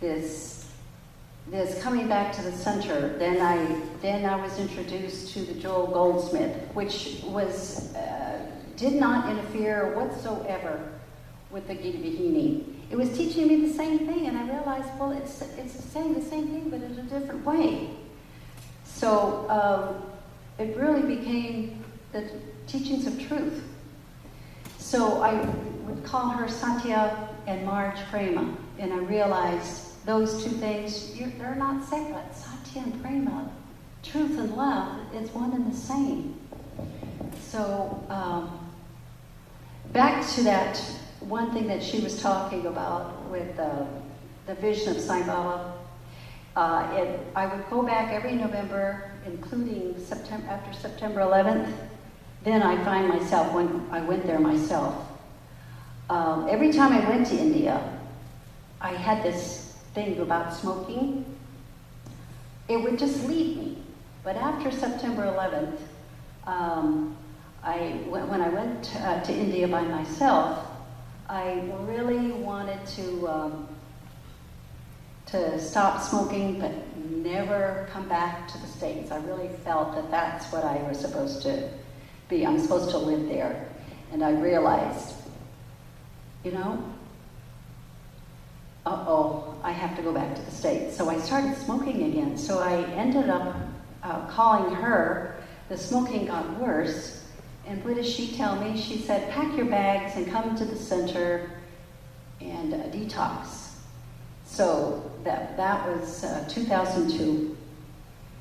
this coming back to the center, then I was introduced to the Joel Goldsmith, which was did not interfere whatsoever with the Gita Vihini. It was teaching me the same thing, and I realized, well, it's saying the same thing, but in a different way. So it really became the teachings of truth. So I would call her Satya and Marge Prema, and I realized those two things, they're not separate. Satya and Prema, truth and love, is one and the same. So back to that one thing that she was talking about with the vision of Sai Baba. I would go back every November, including after September 11th. Then I find myself, when I went there myself, every time I went to India, I had this thing about smoking. It would just leave me. But after September 11th, when I went to India by myself, I really wanted to stop smoking, but never come back to the States. I really felt that that's what I was supposed to be. I'm supposed to live there. And I realized, uh-oh, I have to go back to the States. So I started smoking again. So I ended up calling her. The smoking got worse. And what did she tell me? She said, pack your bags and come to the center and detox. So that was 2002.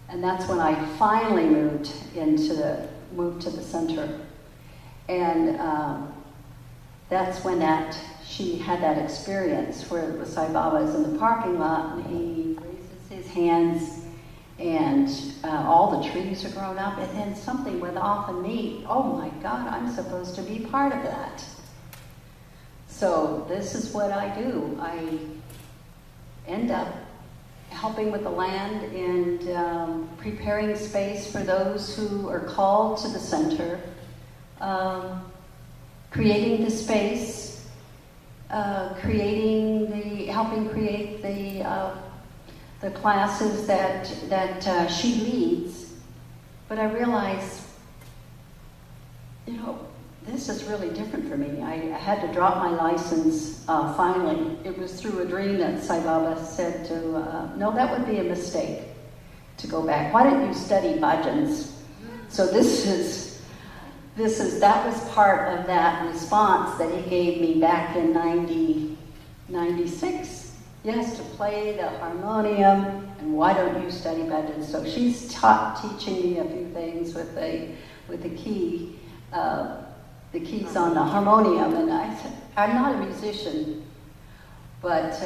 And that's when I finally moved to the center. And that's when she had that experience where the Sai Baba is in the parking lot and he raises his hands and all the trees are grown up, and then something went off in me. Oh my God, I'm supposed to be part of that. So this is what I do. I end up helping with the land and preparing space for those who are called to the center, creating the space, helping create the classes that she leads. But I realized, this is really different for me. I had to drop my license finally. It was through a dream that Sai Baba said no, that would be a mistake to go back. Why don't you study bhajans? So that was part of that response that he gave me back in 96. Yes, to play the harmonium, and why don't you study bhajans? So she's teaching me a few things with the key. The keys on the harmonium, and I said, I'm not a musician, but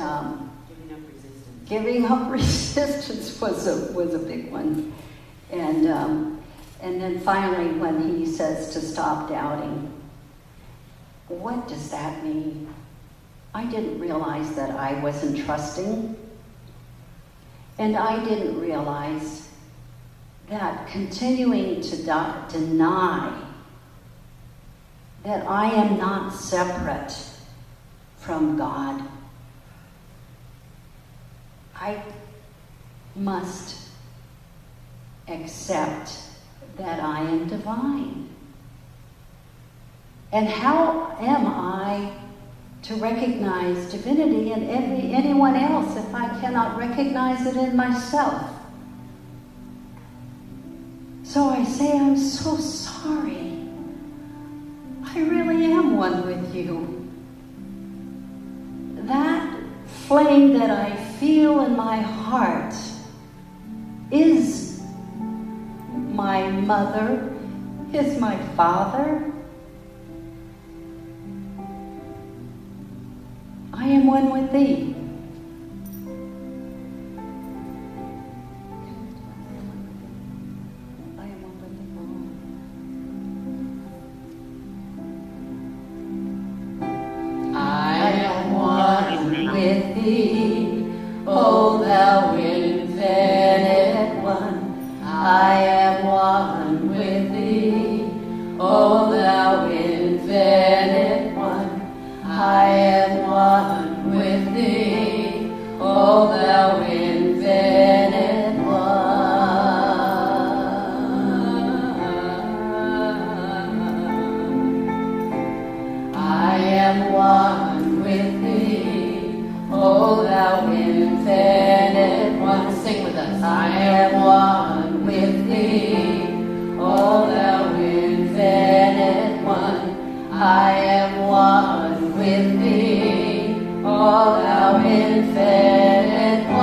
giving up resistance was a big one. And then finally, when he says to stop doubting, what does that mean? I didn't realize that I wasn't trusting, and I didn't realize that continuing to deny that I am not separate from God. I must accept that I am divine. And how am I to recognize divinity in anyone else if I cannot recognize it in myself? So I say, I'm so sorry. I really am one with you. That flame that I feel in my heart is my mother, is my father. I am one with thee. O thou infinite one, I am one with thee. O thou infinite one, I am one with thee. O thou infinite one. I am one with thee. O thou infinite one. Sing with us. I am one with thee. O thou infinite one. I am one with thee. O thou infinite one.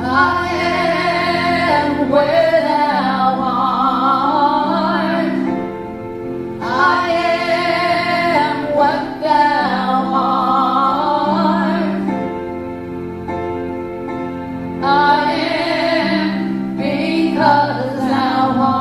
I am where thou art. I am what thou art. I am because thou art.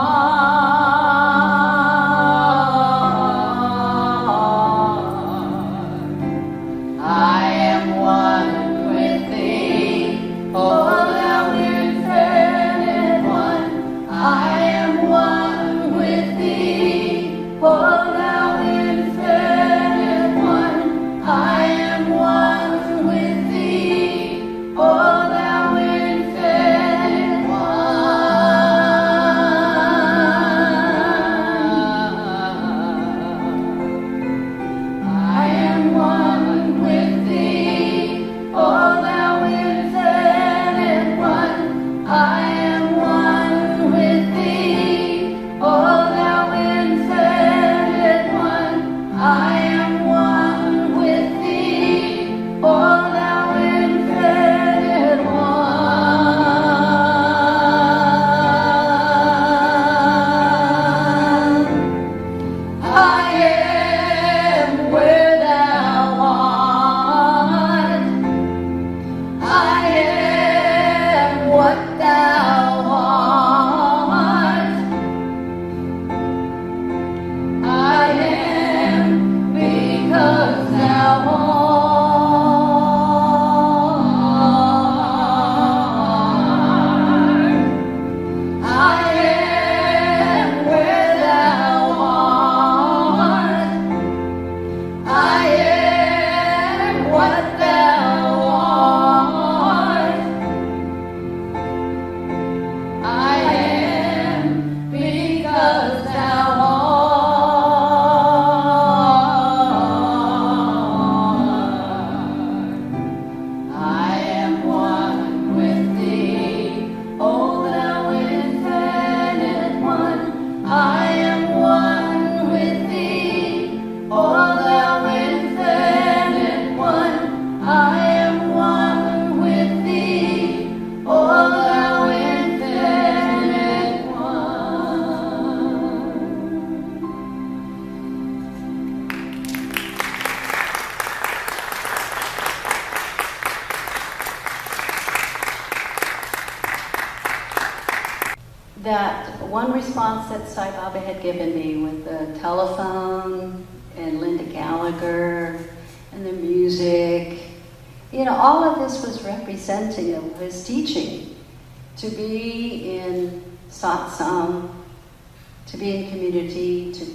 one response that Sai Baba had given me with the telephone and LindaGallagher and the music, you know, all of this was representing of his teaching. To be in satsang, to be in community, to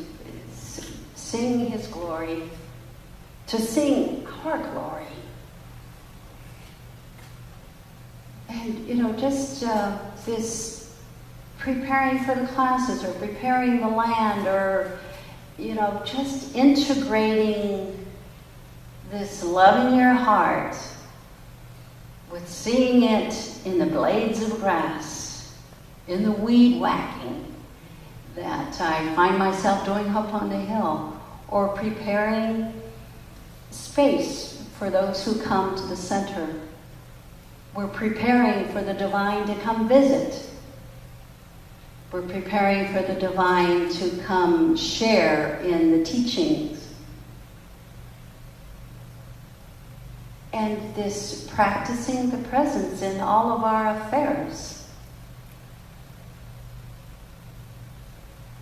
sing his glory, to sing our glory. And, you know, just this preparing for the classes or preparing the land or, you know, just integrating this love in your heart with seeing it in the blades of grass, in the weed whacking that I find myself doing up on the hill, or preparing space for those who come to the center. We're preparing for the divine to come visit. We're preparing for the divine to come share in the teachings. And this practicing the presence in all of our affairs.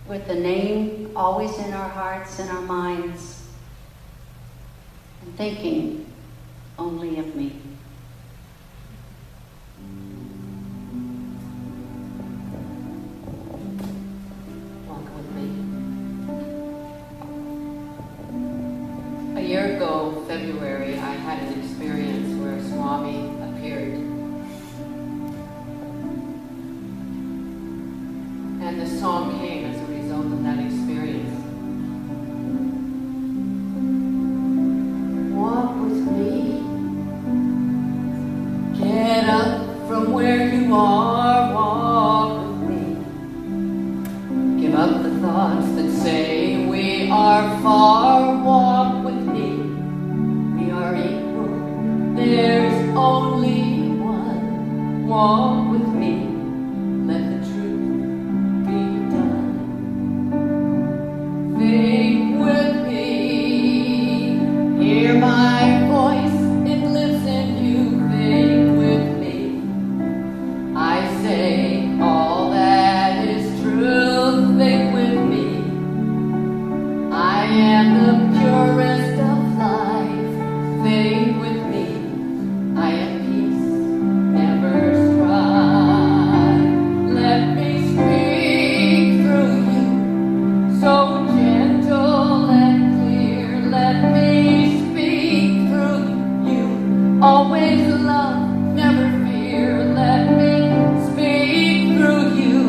With the name always in our hearts and our minds. And thinking only of me. Walk with me. A year ago, February, I had an experience where Swami appeared. And the song came as a result of that experience. Walk with me. Get up from where you are. Walk with me. Give up the thoughts that say we are far. Walk with me. We are equal. There's only one. Walk with me. Let the truth be done. Think with me. Hear my voice. It lives in you. Think with me. I say all that is true. Think with me. I am the purest of life. Think with me. I am peace, never strife. Let me speak through you, so gentle and clear. Let me speak through you, always love, never fear. Let me speak through you.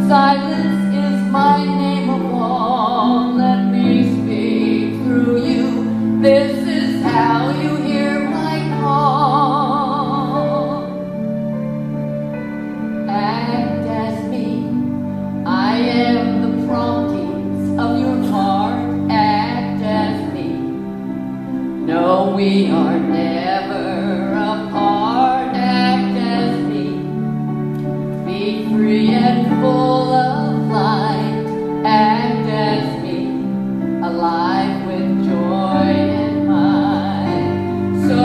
Silence is my name of all. Let me speak through you. This is how you hear my call. Act as me. I am the promptings of your heart. Act as me. No, we are never apart. Act as me. Be free and full of light. Act as me. Alive with joy and might. So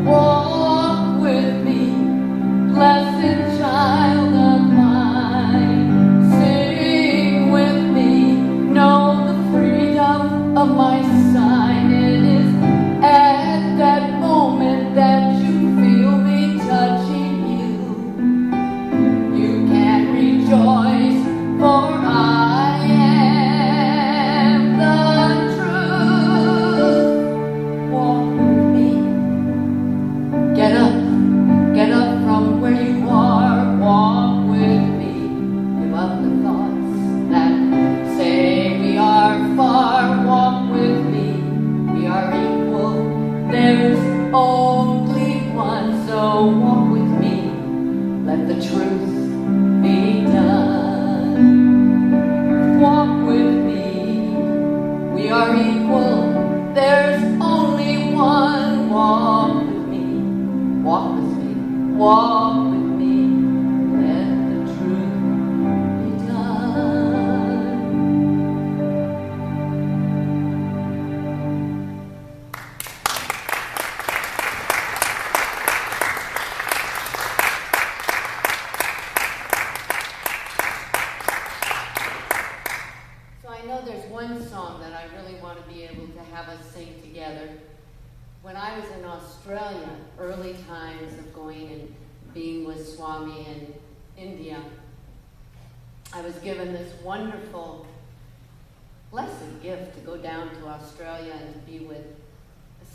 walk with me, blessed child of mine. Sing with me, know the freedom of my sign. It is at that moment song that I really want to be able to have us sing together. When I was in Australia, early times of going and being with Swami in India, I was given this wonderful blessed gift to go down to Australia and to be with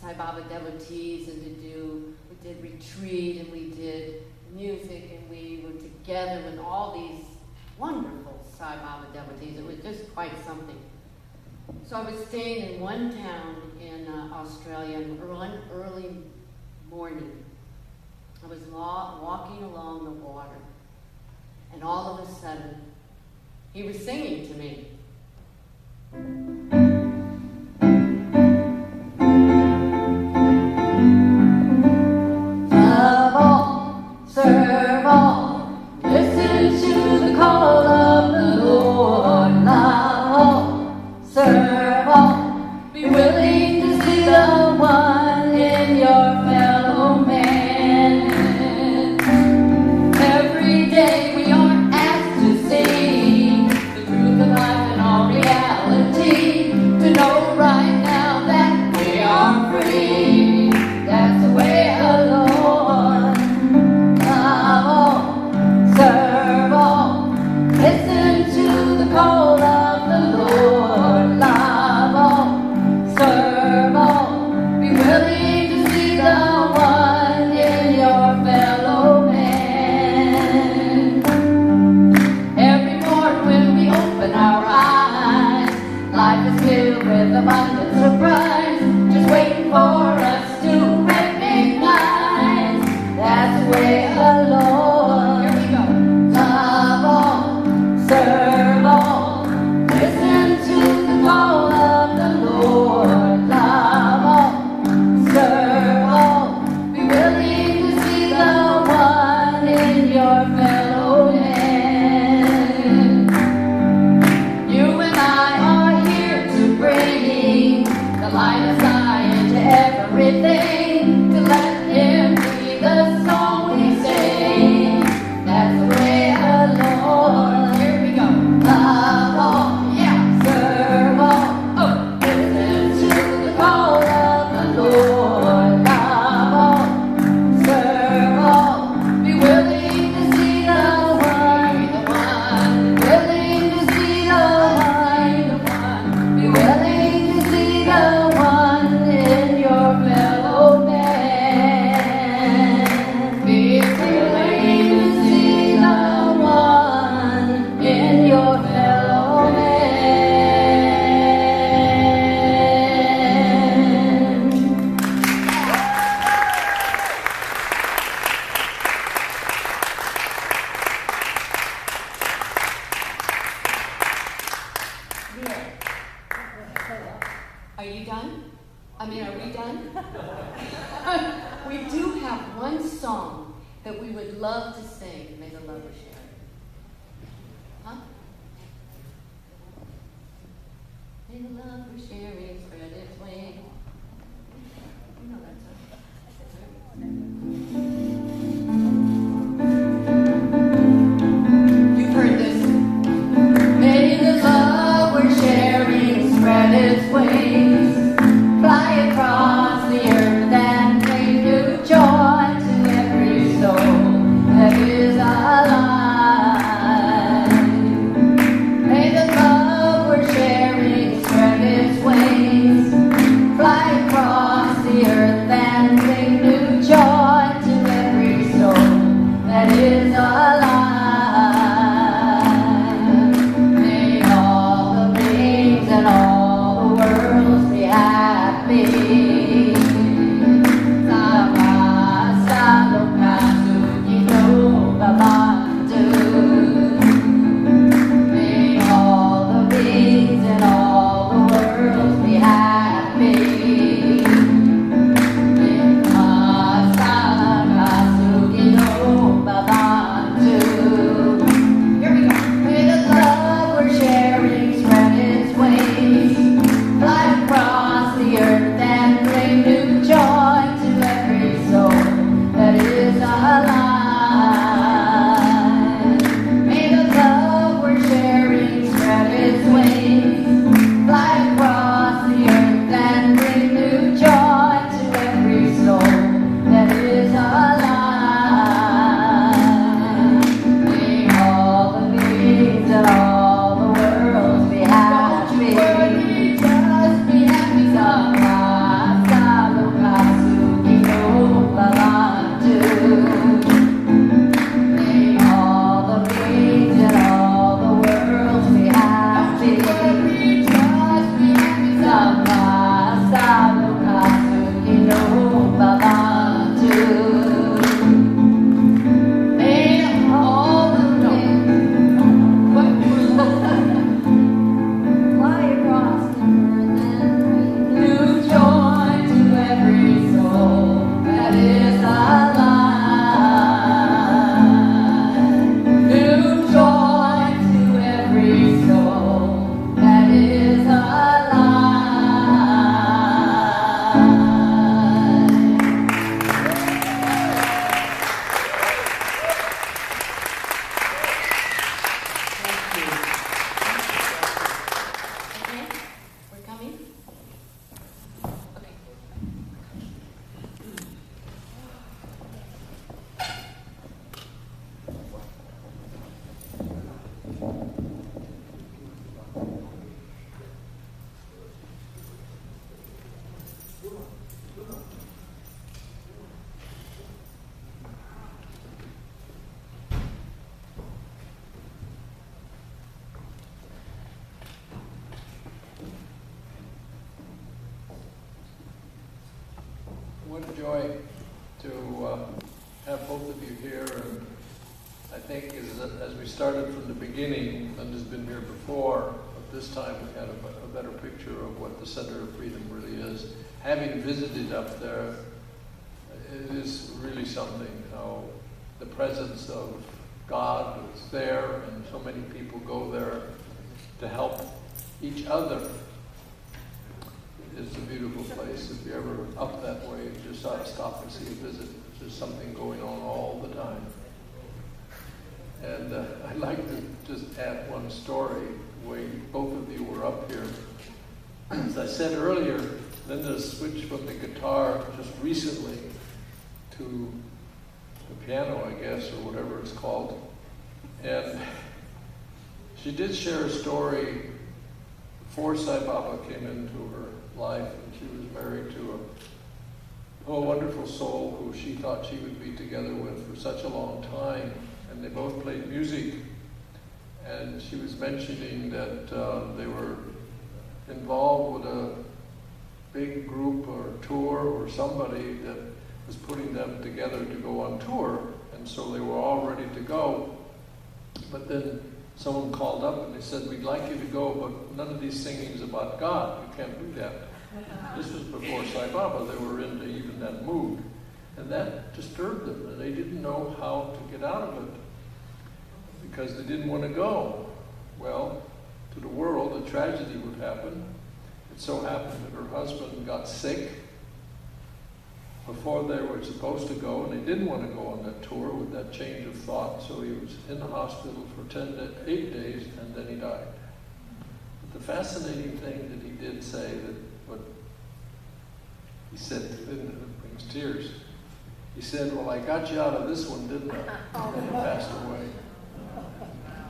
Sai Baba devotees and we did retreat and we did music and we were together with all these wonderful Sai Baba devotees. It was just quite something. So I was staying in one town in Australia, and one early morning, I was walking along the water, and all of a sudden, he was singing to me. Love all, serve all, listen to the call of the Lord. Love all, serve all, be willing to see the one in your fellow man. Every day we are asked to see the truth of life and all reality, to know right now that we are free. That's the way of the Lord. Love all, serve all, listen to the call of the Lord. Love all, serve all, be willing to see the one in your fellow man. Every morning when we open our eyes, life is filled with abundant surprise, just waiting for us to recognize. That's the way of the Lord. Here we go. Love all, serve all, listen to the call of the Lord. Love all, serve all, be willing to see the one in your fellow man. You and I are here to bring the light of science to everything, to let him be the song we sing. That's the way of the Lord. Here we go. Love all, yeah, serve all, oh, listen to the call of the Lord. Love all, serve all, be willing to see the one, willing to see the one, be willing to see the one in your fellow man. Be willing to see the one in your fellow man. Are you done? I mean, are we done? We do have one song that we would love to sing. May the lover share. Huh? May the lover sharing spread its wings. You know that song. You've heard this. May the love we're sharing spread its wings, fly across the earth and bring new joy to every soul that is alive. May the love we're sharing spread its wings, what a joy to have both of you here. And I think as we started from the beginning, Linda's been here before, but this time we had a better picture of what the Center of Freedom really is. Having visited up there, it is really something how the presence of God is there, and so many people go there to help each other. It's a beautiful place. If you're ever up that way, you just ought to stop and see a visit. There's something going on all the time. And I'd like to just add one story. The way both of you were up here. As I said earlier, Linda switched from the guitar just recently to the piano, I guess, or whatever it's called. And she did share a story before Sai Baba came into her life, and she was married to a wonderful soul who she thought she would be together with for such a long time, and they both played music. And she was mentioning that they were involved with a big group or tour or somebody that was putting them together to go on tour, and so they were all ready to go. But then someone called up and they said, "We'd like you to go, but none of these singing's about God. You can't do that." This was before Sai Baba. They were into even that mood. And that disturbed them, and they didn't know how to get out of it because they didn't want to go. Well, to the world, a tragedy would happen. It so happened that her husband got sick before they were supposed to go, and they didn't want to go on that tour with that change of thought, so he was in the hospital for 8 days, and then he died. But the fascinating thing that he did say, that what he said to Linda, that brings tears, he said, "Well, I got you out of this one, didn't I?" And he passed away.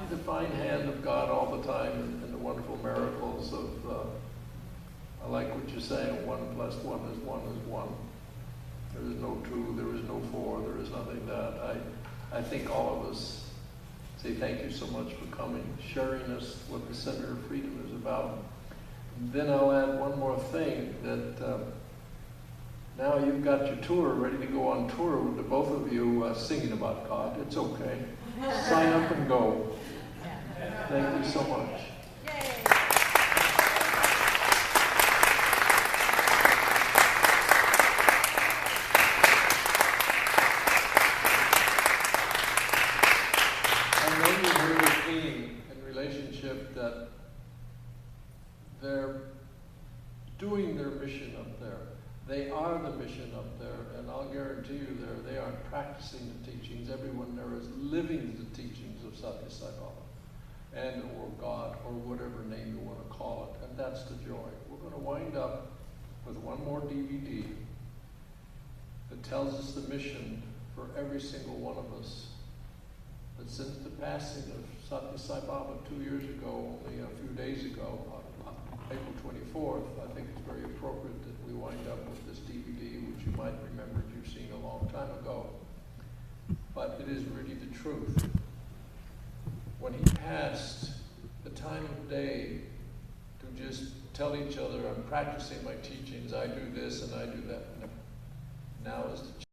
The divine hand of God all the time, and the wonderful miracles of, I like what you're saying, 1 + 1 is 1 is 1. There is no 2, there is no 4, there is nothing that. I think all of us say thank you so much for coming, sharing us what the Center of Freedom is about. And then I'll add one more thing, that now you've got your tour ready to go on tour with the both of you singing about God. It's okay. Sign up and go. Thank you so much. That they're doing their mission up there. They are the mission up there, and I'll guarantee you they aren't practicing the teachings. Everyone there is living the teachings of Satya Sai Baba, and or God, or whatever name you want to call it, and that's the joy. We're going to wind up with one more DVD that tells us the mission for every single one of us. But since the passing of Satya Sai Baba 2 years ago, only a few days ago, on April 24th, I think it's very appropriate that we wind up with this DVD, which you might remember you've seen a long time ago. But it is really the truth. When he passed, the time of day to just tell each other, I'm practicing my teachings, I do this and I do that. Now is the